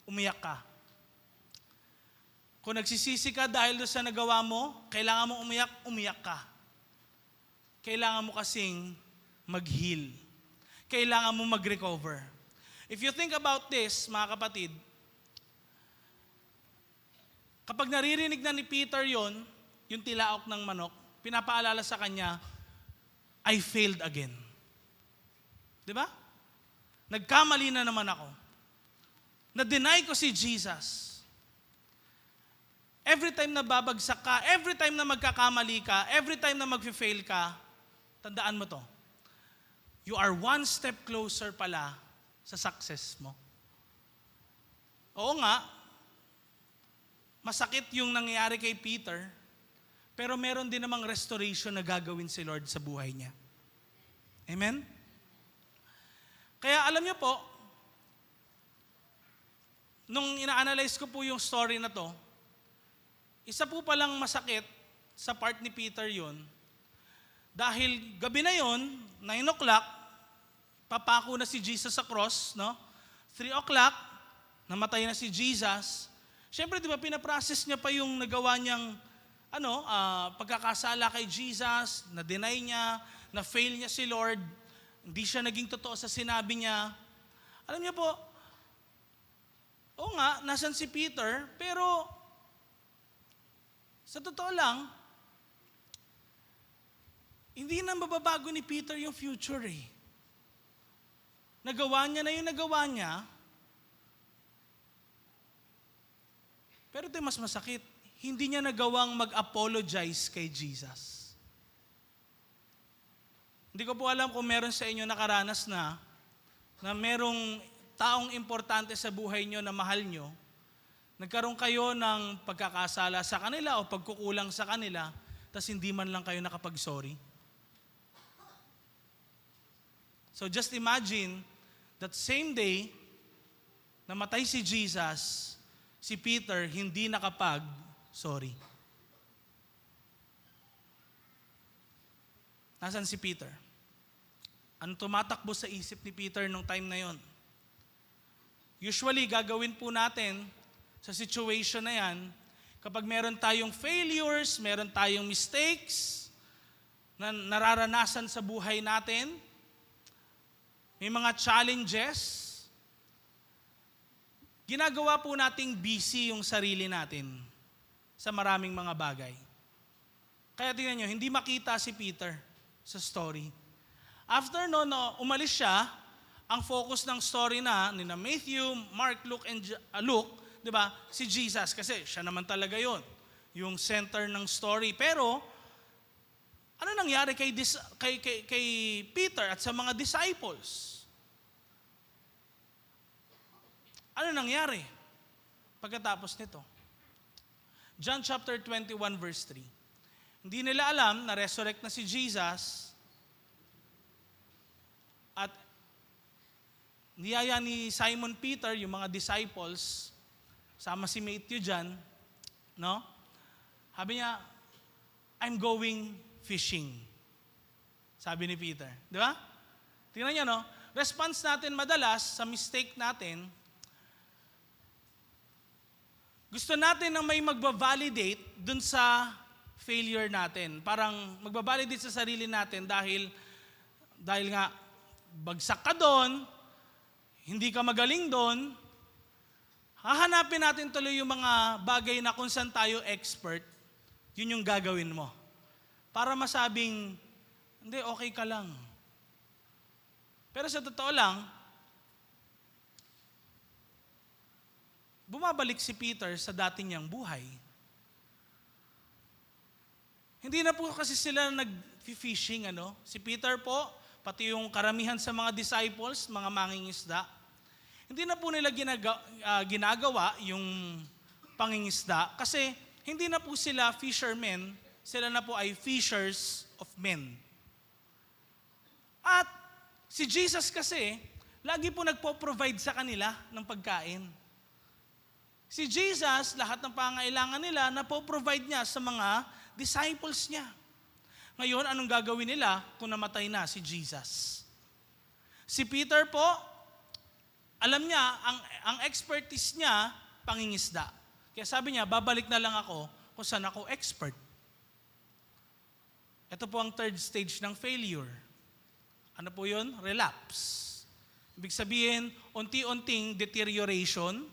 umiyak ka. Kung nagsisisi ka dahil sa nagawa mo, kailangan mo umiyak, umiyak ka. Kailangan mo kasing mag-heal. Kailangan mo mag-recover. If you think about this, mga kapatid, kapag naririnig na ni Peter yung tilaok ng manok, pinapaalala sa kanya, I failed again. Di ba? Nagkamali na naman ako. Na-deny ko si Jesus. Every time na babagsak ka, every time na magkakamali ka, every time na mag-fail ka, tandaan mo to, you are one step closer pala sa success mo. Oo nga, masakit yung nangyayari kay Peter, pero meron din namang restoration na gagawin si Lord sa buhay niya. Amen? Kaya alam niyo po, nung ina-analyze ko po yung story na to, isa po palang masakit sa part ni Peter yon. Dahil gabi na yon, 9 o'clock, papako na si Jesus sa cross, no? 3 o'clock, namatay na si Jesus. Siyempre, di ba, pinaprocess niya pa yung nagawa niyang pagkakasala kay Jesus, na-deny niya, na-fail niya si Lord, hindi siya naging totoo sa sinabi niya. Alam niyo po, oo nga, nasan si Peter, pero sa totoo lang, hindi na mababago ni Peter yung future Nagawa niya na yung nagawa niya, pero ito mas masakit, hindi niya nagawang mag-apologize kay Jesus. Hindi ko po alam kung meron sa inyo nakaranas na merong taong importante sa buhay niyo na mahal niyo, Nagkaroon kayo ng pagkakasala sa kanila o pagkukulang sa kanila, tas hindi man lang kayo nakapag-sorry. So just imagine that same day, namatay si Jesus, si Peter hindi nakapag-sorry. Nasaan si Peter? Ano tumatakbo sa isip ni Peter nung time na yon? Usually, gagawin po natin sa situation na yan, kapag meron tayong failures, meron tayong mistakes na nararanasan sa buhay natin, may mga challenges, ginagawa po nating busy yung sarili natin sa maraming mga bagay. Kaya tingnan nyo, hindi makita si Peter sa story. After no, umalis siya, ang focus ng story na ni Matthew, Mark, Luke, and Luke, di ba? Si Jesus, kasi siya naman talaga yon, yung center ng story. Pero, ano nangyari kay Peter at sa mga disciples? Ano nangyari pagkatapos nito? John chapter 21 verse 3. Hindi nila alam na resurrect na si Jesus at niyaya ni Simon Peter, yung mga disciples, sama si Matthew dyan, no? Sabi niya, I'm going fishing. Sabi ni Peter. Di ba? Tingnan niyo, no? Response natin madalas sa mistake natin, gusto natin na may magbavalidate dun sa failure natin. Parang magbavalidate sa sarili natin dahil nga bagsak ka doon, hindi ka magaling doon, hahanapin natin tuloy yung mga bagay na kung saan tayo expert, yun yung gagawin mo. Para masabing, hindi, okay ka lang. Pero sa totoo lang, bumabalik si Peter sa dati niyang buhay. Hindi na po kasi sila nag-fishing, ano? Si Peter po, pati yung karamihan sa mga disciples, mga mangingisda, hindi na po nila ginagawa yung pangingisda kasi hindi na po sila fishermen, sila na po ay fishers of men. At si Jesus kasi, lagi po nagpo-provide sa kanila ng pagkain. Si Jesus, lahat ng pangailangan nila, napo-provide niya sa mga disciples niya. Ngayon, anong gagawin nila kung namatay na si Jesus? Si Peter po, alam niya, ang expertise niya, pangingisda. Kaya sabi niya, babalik na lang ako kung saan ako expert. Ito po ang third stage ng failure. Ano po yun? Relapse. Ibig sabihin, unti-unting deterioration,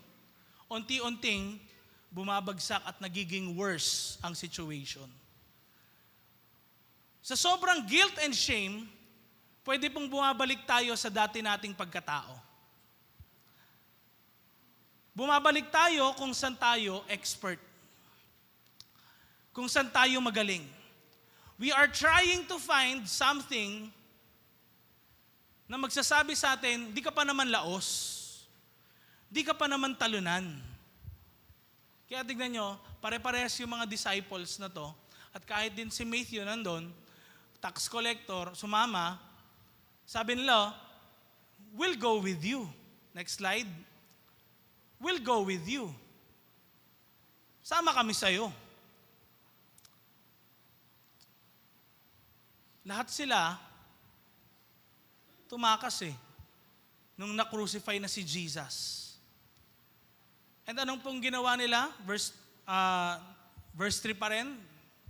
unti-unting bumabagsak at nagiging worse ang situation. Sa sobrang guilt and shame, pwede pong bumabalik tayo sa dati nating pagkatao. Bumabalik tayo kung saan tayo expert. Kung saan tayo magaling. We are trying to find something na magsasabi sa atin, di ka pa naman laos. Di ka pa naman talunan. Kaya tignan nyo, pare-parehas yung mga disciples na to, at kahit din si Matthew nandun, tax collector, sumama, sabi nila, we'll go with you. Next slide. We'll go with you. Sama kami sa'yo. Lahat sila, tumakas nung na-crucify na si Jesus. And anong pong ginawa nila? Verse 3 pa rin.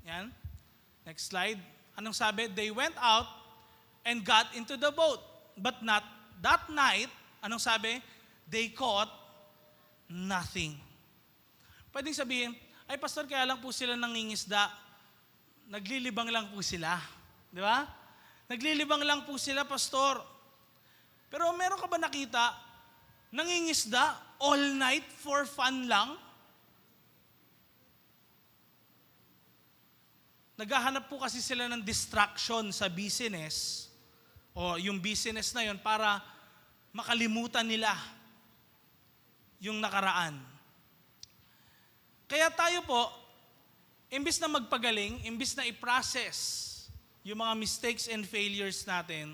Yan. Next slide. Anong sabi? They went out and got into the boat. But not that night, anong sabi? They caught nothing. Pwedeng sabihin, ay pastor, kaya lang po sila nangingisda. Naglilibang lang po sila. Di ba? Naglilibang lang po sila, pastor. Pero meron ka ba nakita, nangingisda all night for fun lang? Naghahanap po kasi sila ng distraction sa business o yung business na yon para makalimutan nila yung nakaraan. Kaya tayo po, imbis na magpagaling, imbis na i-process yung mga mistakes and failures natin,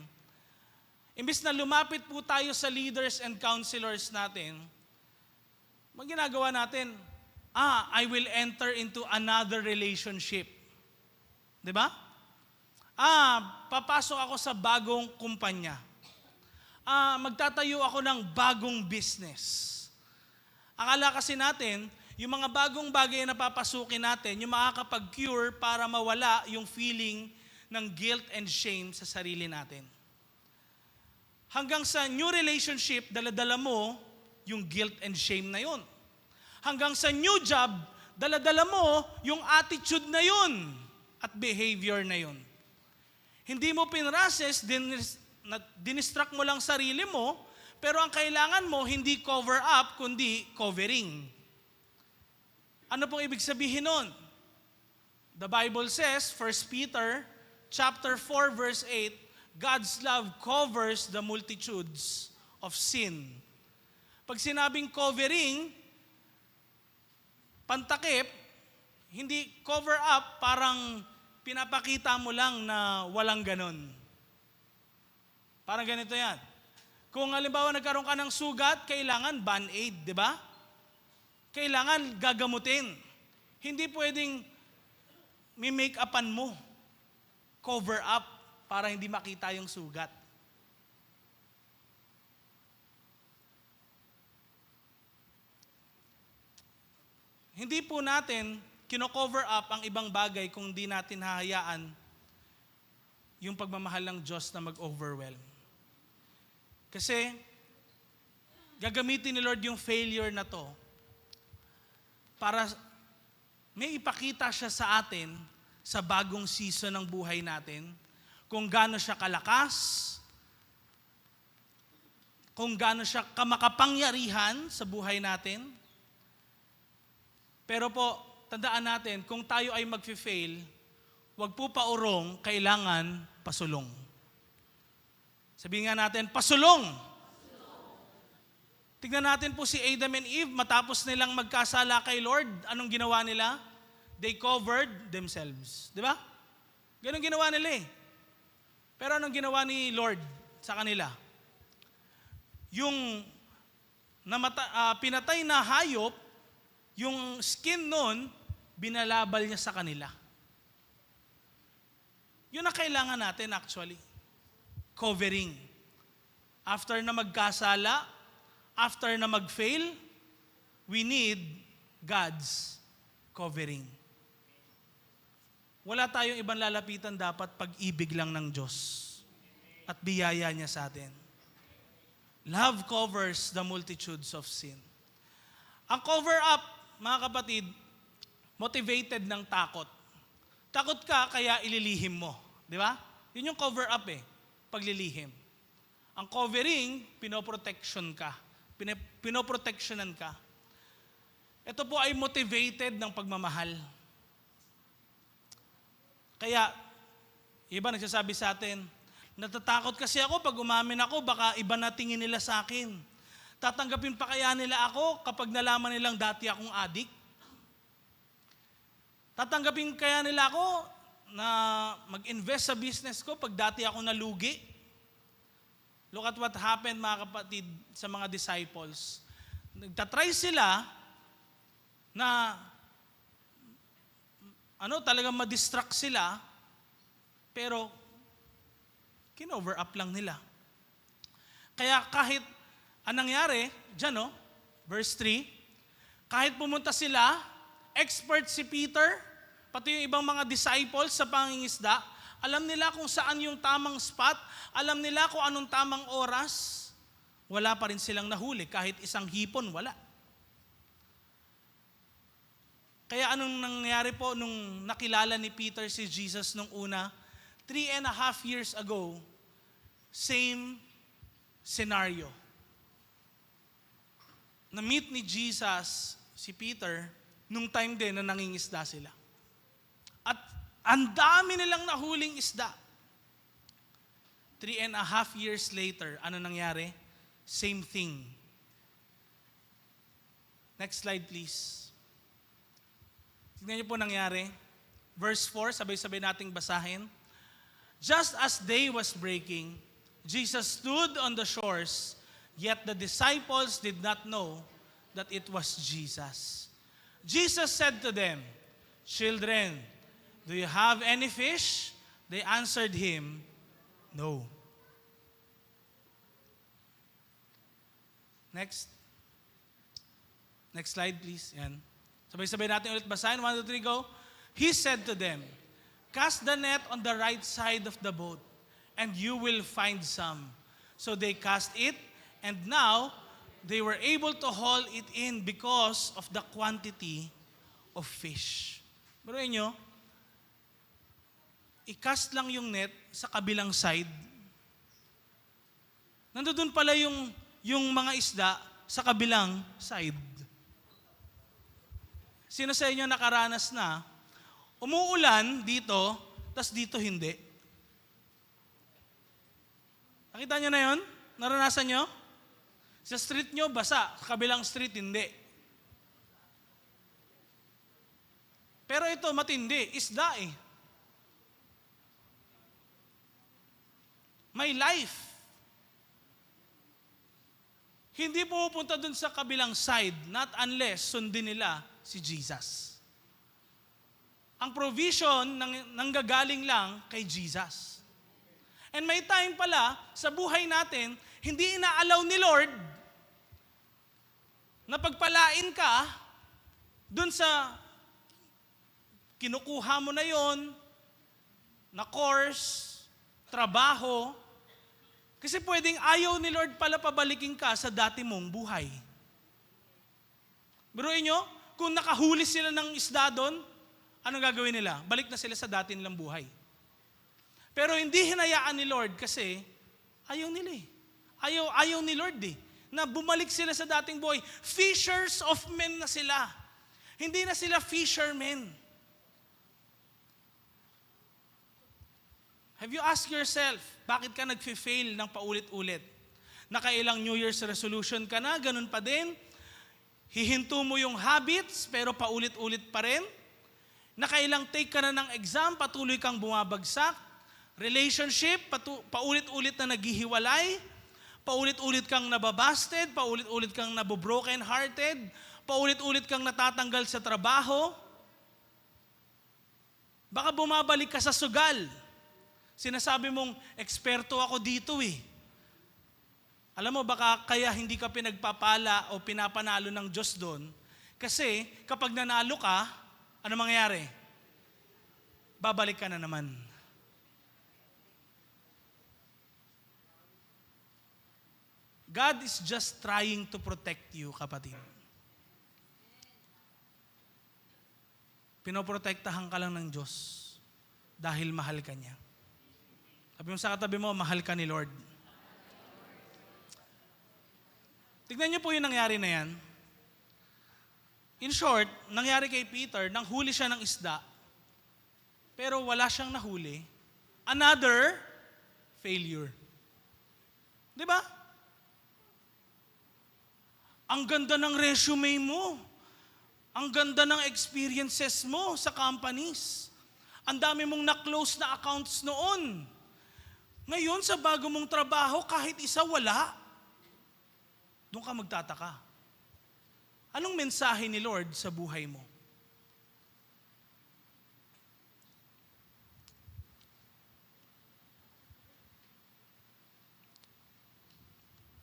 imbis na lumapit po tayo sa leaders and counselors natin, ginagawa natin, I will enter into another relationship. 'Di ba? Papasok ako sa bagong kumpanya. Magtatayo ako ng bagong business. Akala kasi natin, yung mga bagong bagay na papasukin natin, yung makakapag-cure para mawala yung feeling ng guilt and shame sa sarili natin. Hanggang sa new relationship, dala-dala mo yung guilt and shame na yun. Hanggang sa new job, dala-dala mo yung attitude na yun at behavior na yun. Hindi mo pinrases, dinistract mo lang sarili mo, pero ang kailangan mo, hindi cover up, kundi covering. Ano pong ibig sabihin nun? The Bible says, 1 Peter chapter 4 verse 8, God's love covers the multitudes of sin. Pag sinabing covering, pantakip, hindi cover up, parang pinapakita mo lang na walang ganon. Parang ganito yan. Kung halimbawa nagkaroon ka ng sugat, kailangan band-aid, di ba? Kailangan gagamutin. Hindi pwedeng make-upan mo. Cover up para hindi makita yung sugat. Hindi po natin kino-cover up ang ibang bagay kung di natin hahayaan yung pagmamahal ng Diyos na mag-overwhelm. Kasi gagamitin ni Lord yung failure na to para may ipakita siya sa atin sa bagong season ng buhay natin, kung gaano siya kalakas, kung gaano siya kamakapangyarihan sa buhay natin. Pero po, tandaan natin, kung tayo ay mag-fail, wag po paurong, kailangan pasulong. Sabihin nga natin, pasulong! Tignan natin po si Adam and Eve, matapos nilang magkasala kay Lord, anong ginawa nila? They covered themselves. Di ba? Ganun ginawa nila eh. Pero anong ginawa ni Lord sa kanila? Yung pinatay na hayop, yung skin nun, binalabal niya sa kanila. Yun ang kailangan natin actually. Covering. After na magkasala, after na mag-fail, we need God's covering. Wala tayong ibang lalapitan, dapat pag-ibig lang ng Diyos at biyaya niya sa atin. Love covers the multitudes of sin. Ang cover up, mga kapatid, motivated ng takot. Takot ka, kaya ililihim mo. Di ba? Yun yung cover up eh, paglilihim. Ang covering, pinoprotection ka. Pinoprotectionan ka. Ito po ay motivated ng pagmamahal. Kaya, iba nagsasabi sa atin, natatakot kasi ako pag umamin ako, baka iba na tingin nila sa akin. Tatanggapin pa kaya nila ako kapag nalaman nilang dati akong adik? Tatanggapin kaya nila ako na mag-invest sa business ko pag dati ako nalugi? Look at what happened, mga kapatid, sa mga disciples. Nagtatry sila na talagang ma-distract sila, pero kinover up lang nila. Kaya kahit anong nangyari, dyan verse 3, kahit pumunta sila, expert si Peter, pati yung ibang mga disciples sa pangingisda, alam nila kung saan yung tamang spot, alam nila kung anong tamang oras, wala pa rin silang nahuli, kahit isang hipon, wala. Kaya anong nangyari po nung nakilala ni Peter si Jesus nung una? 3.5 years ago, same scenario. Na-meet ni Jesus si Peter nung time din na nangingisda sila. At ang dami nilang nahuling isda. 3.5 years later, ano nangyari? Same thing. Next slide please. Tingnan niyo po nangyari. Verse 4, sabay-sabay nating basahin. Just as day was breaking, Jesus stood on the shores, yet the disciples did not know that it was Jesus. Jesus said to them, "Children, do you have any fish?" They answered him, "No." Next. Next slide, please. Yan. Sabay-sabay natin ulit basahin. 1, 2, 3, go. He said to them, "Cast the net on the right side of the boat, and you will find some." So they cast it, and now they were able to haul it in because of the quantity of fish. Baruin nyo, i-cast lang yung net sa kabilang side. Nandoon pala yung mga isda sa kabilang side. Sino sa inyo nakaranas na umuulan dito, tas dito hindi? Nakita nyo na yun? Naranasan nyo? Sa street nyo, basa. Sa kabilang street, hindi. Pero ito, matindi. Isda eh. May life. Hindi pupunta dun sa kabilang side, not unless sundin nila si Jesus. Ang provision nanggagaling lang kay Jesus. And may time pala sa buhay natin, hindi inaalaw ni Lord na pagpalain ka dun sa kinukuha mo na yon, na course, trabaho, kasi pwedeng ayaw ni Lord pala pabalikin ka sa dati mong buhay. Biruin nyo, kung nakahuli sila ng isda doon, anong gagawin nila? Balik na sila sa dati nilang buhay. Pero hindi hinayaan ni Lord kasi ayaw nila eh. Ayaw ni Lord eh. Na bumalik sila sa dating buhay. Fishers of men na sila. Hindi na sila fishermen. Have you asked yourself, bakit ka nag-fail ng paulit-ulit? Nakailang New Year's resolution ka na, ganun pa din. Hihinto mo yung habits, pero paulit-ulit pa rin. Nakailang take ka na ng exam, patuloy kang bumabagsak. Relationship, paulit-ulit na naghihiwalay. Paulit-ulit kang nababasted, paulit-ulit kang nabobroken hearted, paulit-ulit kang natatanggal sa trabaho. Baka bumabalik ka sa sugal. Sinasabi mong, eksperto ako dito eh. Alam mo, baka kaya hindi ka pinagpapala o pinapanalo ng Diyos doon. Kasi kapag nanalo ka, ano mangyayari? Babalik ka na naman. God is just trying to protect you, kapatid. Pinoprotektahan ka lang ng Diyos dahil mahal ka niya. Sabi mo sa katabi mo, mahal ka ni Lord. Tignan niyo po yung nangyari na yan. In short, nangyari kay Peter, nanghuli siya ng isda, pero wala siyang nahuli. Another failure. Di ba? Ang ganda ng resume mo. Ang ganda ng experiences mo sa companies. Ang dami mong na-close na accounts noon. Ngayon, sa bago mong trabaho, kahit isa wala. Doon ka magtataka. Anong mensahe ni Lord sa buhay mo?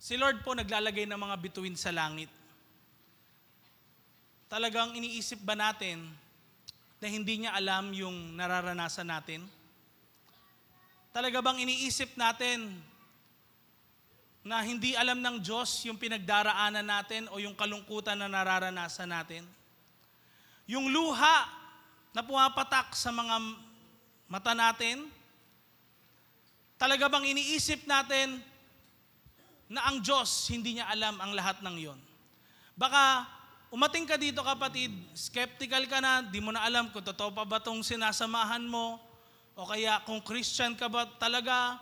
Si Lord po naglalagay ng mga bituin sa langit. Talagang iniisip ba natin na hindi niya alam yung nararanasan natin? Talaga bang iniisip natin na hindi alam ng Diyos yung pinagdaraanan natin o yung kalungkutan na nararanasan natin? Yung luha na pumapatak sa mga mata natin, talaga bang iniisip natin na ang Diyos hindi niya alam ang lahat ng yon? Baka umating ka dito, kapatid, skeptical ka na, di mo na alam kung totoo pa ba itong sinasamahan mo, o kaya kung Christian ka ba talaga,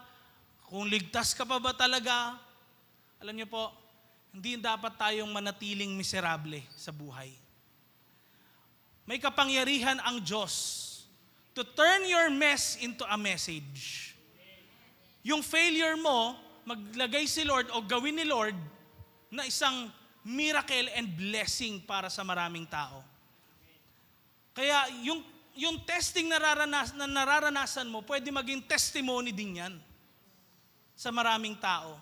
kung ligtas ka pa ba talaga. Alam niyo po, hindi dapat tayong manatiling miserable sa buhay. may kapangyarihan ang Diyos to turn your mess into a message. Yung failure mo, maglagay si Lord o gawin ni Lord na isang miracle and blessing para sa maraming tao. Kaya yung testing na nararanasan mo, pwede maging testimony din yan sa maraming tao.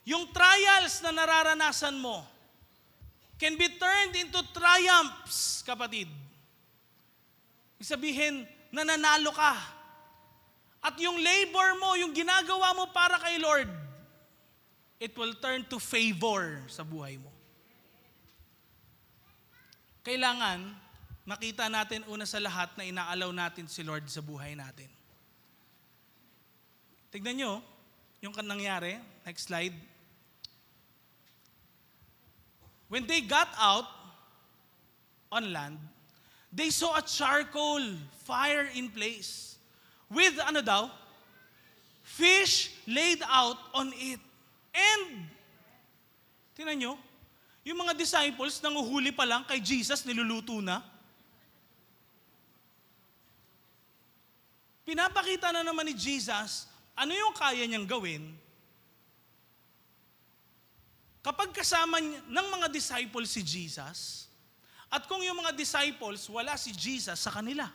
Yung trials na nararanasan mo can be turned into triumphs, kapatid. Ibig sabihin, nananalo ka. At yung labor mo, yung ginagawa mo para kay Lord, it will turn to favor sa buhay mo. Kailangan makita natin una sa lahat na inaalaw natin si Lord sa buhay natin. Tignan nyo, yung nangyari. Next slide. When they got out on land, they saw a charcoal fire in place with, fish laid out on it. And, tingnan nyo, yung mga disciples, nanguhuli pa lang kay Jesus, niluluto na. Pinapakita na naman ni Jesus, ano yung kaya niyang gawin kapag kasama ng mga disciples si Jesus, at kung yung mga disciples, wala si Jesus sa kanila.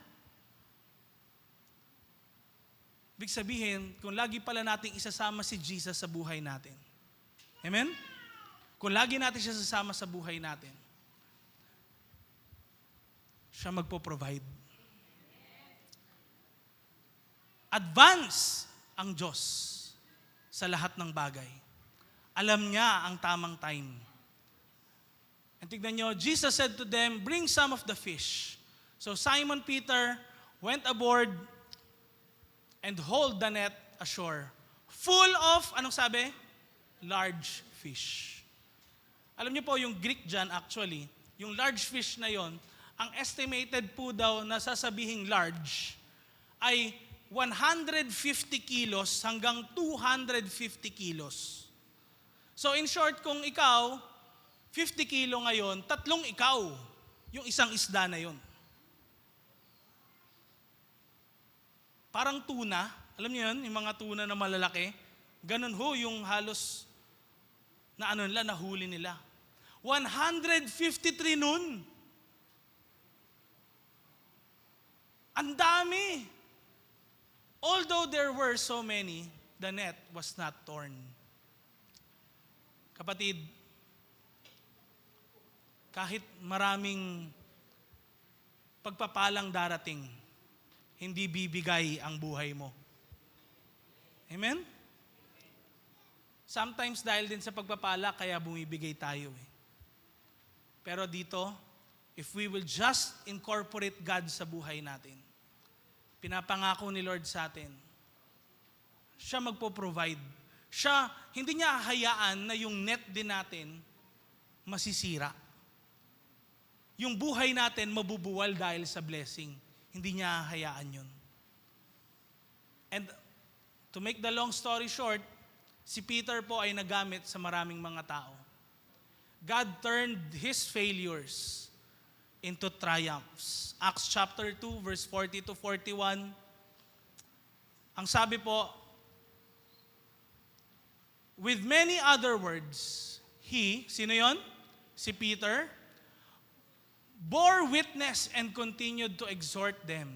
Ibig sabihin, kung lagi pala nating isasama si Jesus sa buhay natin. Amen? Kung lagi natin siya sasama sa buhay natin, siya magpo-provide. Advance ang Diyos sa lahat ng bagay. Alam niya ang tamang time. And tignan nyo, Jesus said to them, bring some of the fish. So Simon Peter went aboard and hauled the net ashore. Full of, anong sabi? Large fish. Alam niyo po, yung Greek dyan actually, yung large fish na yon, ang estimated po daw na sasabihing large ay 150 kilos hanggang 250 kilos. So in short, kung ikaw, 50 kilo ngayon, 3 ikaw, yung isang isda na yon. Parang tuna, alam niyo yun, yung mga tuna na malalaki, ganun ho yung halos na nahuli nila. 153 nun. Ang dami. Although there were so many, the net was not torn. Kapatid, kahit maraming pagpapalang darating, hindi bibigay ang buhay mo. Amen? Sometimes dahil din sa pagpapala, kaya bumibigay tayo. Pero dito, if we will just incorporate God sa buhay natin, pinapangako ni Lord sa atin, siya magpo-provide. Siya, hindi niya hahayaan na yung net din natin masisira. Yung buhay natin mabubuwal dahil sa blessing. Hindi niya hahayaan yun. And to make the long story short, si Peter po ay nagamit sa maraming mga tao. God turned his failures into triumphs. Acts chapter 2, verse 40 to 41. Ang sabi po, with many other words, he, sino yon? Si Peter, bore witness and continued to exhort them.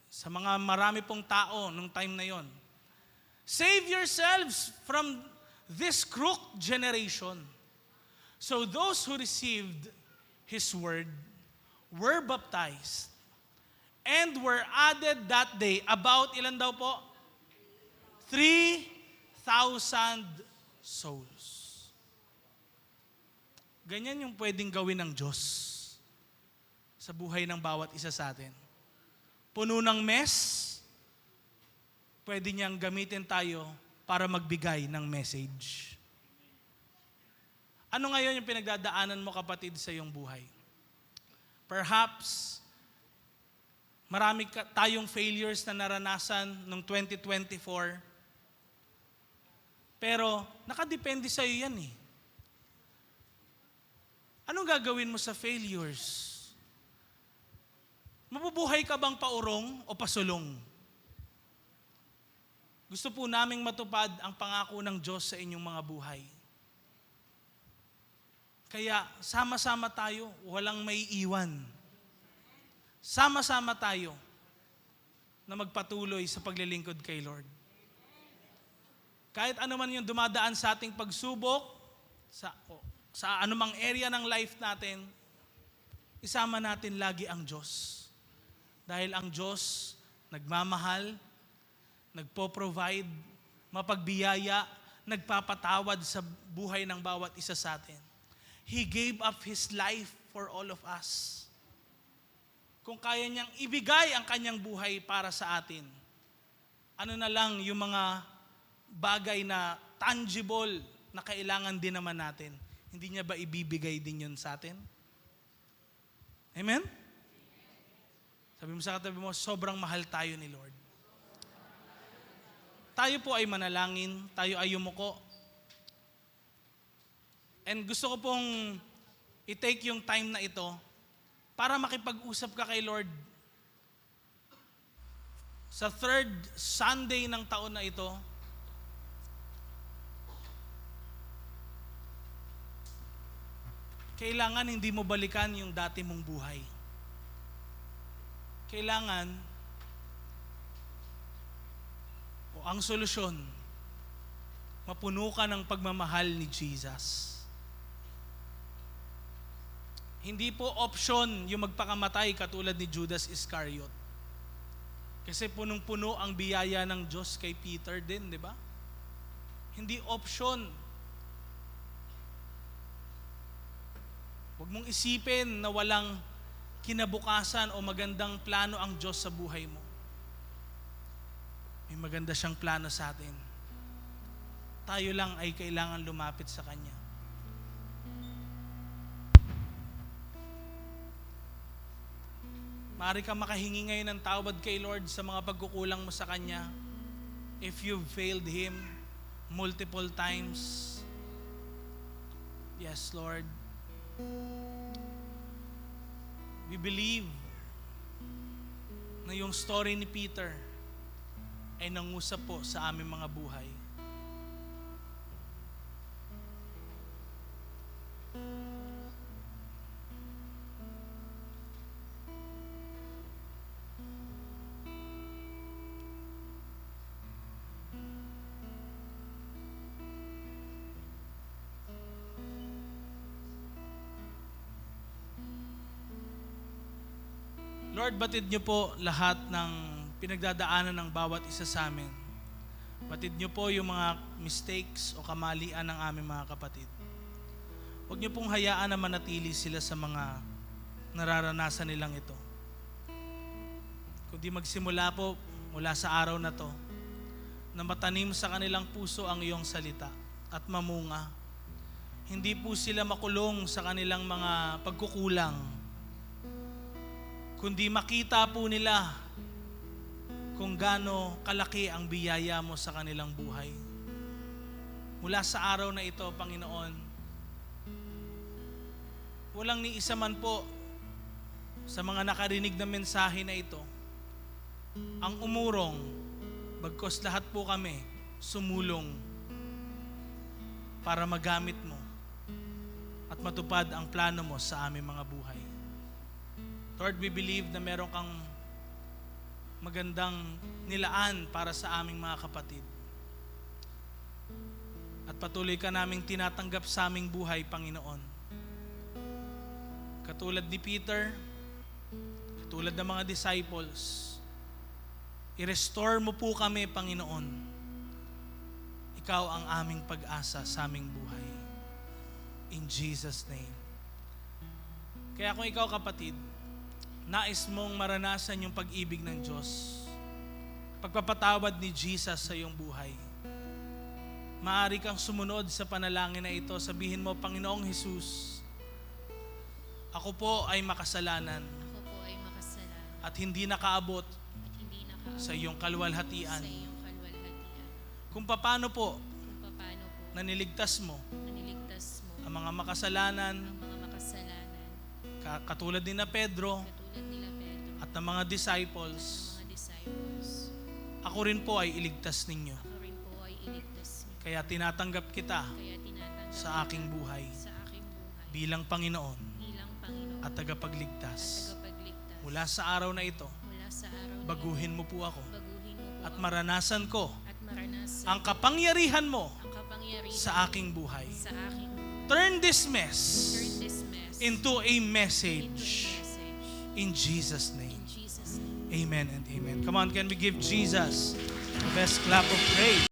Sa mga marami pong tao nung time na yon. Save yourselves from this crooked generation. So those who received his word were baptized and were added that day. About ilan daw po? 3,000 souls. Ganyan yung pwedeng gawin ng Diyos sa buhay ng bawat isa sa atin. Puno ng mess, pwede niyang gamitin tayo para magbigay ng message. Ano ngayon yung pinagdadaanan mo, kapatid, sa iyong buhay? Perhaps, marami tayong failures na naranasan noong 2024. Pero, nakadepende sa iyo yan eh. Anong gagawin mo sa failures? Mabubuhay ka bang paurong o pasulong? Gusto po naming matupad ang pangako ng Diyos sa inyong mga buhay. Kaya sama-sama tayo, walang may iwan. Sama-sama tayo na magpatuloy sa paglilingkod kay Lord. Kahit ano man yung dumadaan sa ating pagsubok, sa anumang area ng life natin, isama natin lagi ang Diyos. Dahil ang Diyos nagmamahal, nagpo-provide, mapagbiyaya, nagpapatawad sa buhay ng bawat isa sa atin. He gave up His life for all of us. Kung kaya niyang ibigay ang kanyang buhay para sa atin, ano na lang yung mga bagay na tangible na kailangan din naman natin, hindi niya ba ibibigay din yun sa atin? Amen? Sabi mo sa katabi mo, sobrang mahal tayo ni Lord. Tayo po ay manalangin, tayo ay yumuko. And gusto ko pong i-take yung time na ito para makipag-usap ka kay Lord. Sa third Sunday ng taon na ito, kailangan hindi mo balikan yung dati mong buhay. Kailangan, o ang solusyon, mapuno ka ng pagmamahal ni Jesus. Hindi po option yung magpakamatay katulad ni Judas Iscariot. Kasi punong-puno ang biyaya ng Diyos kay Peter din, di ba? Hindi option. Huwag mong isipin na walang kinabukasan o magandang plano ang Diyos sa buhay mo. May maganda siyang plano sa atin. Tayo lang ay kailangan lumapit sa Kanya. Maaari kang makahingi ngayon ng tawad kay Lord sa mga pagkukulang mo sa Kanya. If you've failed Him multiple times. Yes, Lord. We believe na yung story ni Peter ay nangusap po sa aming mga buhay. Lord, batid niyo po lahat ng pinagdadaanan ng bawat isa sa amin. Batid niyo po yung mga mistakes o kamalian ng aming mga kapatid. Huwag niyo pong hayaan na manatili sila sa mga nararanasan nilang ito. Kundi magsimula po mula sa araw na to, na matanim sa kanilang puso ang iyong salita at mamunga. Hindi po sila makulong sa kanilang mga pagkukulang, kundi makita po nila kung gaano kalaki ang biyaya mo sa kanilang buhay. Mula sa araw na ito, Panginoon, walang ni isa man po sa mga nakarinig na mensahe na ito ang umurong, bagkus lahat po kami sumulong para magamit mo at matupad ang plano mo sa aming mga buhay. Lord, we believe na meron kang magandang nilaan para sa aming mga kapatid. At patuloy ka naming tinatanggap sa aming buhay, Panginoon. Katulad ni Peter, katulad ng mga disciples, i-restore mo po kami, Panginoon. Ikaw ang aming pag-asa sa aming buhay. In Jesus' name. Kaya kung ikaw, kapatid, nais mong maranasan yung pag-ibig ng Diyos, pagpapatawad ni Jesus sa iyong buhay, maaari kang sumunod sa panalangin na ito. Sabihin mo, Panginoong Jesus, ako po ay makasalanan. Ako po ay makasalanan At hindi nakaabot at hindi nakaabot sa iyong kaluwalhatian. sa iyong kalwalhatian. Kung paano po Kung paano po naniligtas mo naniligtas mo ang mga makasalanan, ang mga makasalanan, katulad ni na Pedro, katulad nila Pedro, at ng mga disciples, mga disciples. ako rin po ay iligtas ninyo. Ako rin po ay iligtas mo. Kaya tinatanggap kita Kaya tinatanggap sa aking buhay sa aking buhay bilang Panginoon bilang Panginoon at tagapagligtas. tagapagligtas. Mula sa araw na ito, Mula sa araw na baguhin mo po ako ito, baguhin mo po at ako maranasan ko at maranasan ang kapangyarihan mo ang kapangyarihan sa aking buhay. sa aking buhay. Turn this mess Turn this mess into a into message a message. in Jesus' name. In Jesus' name. Amen and amen. Come on, can we give Jesus the best clap of praise?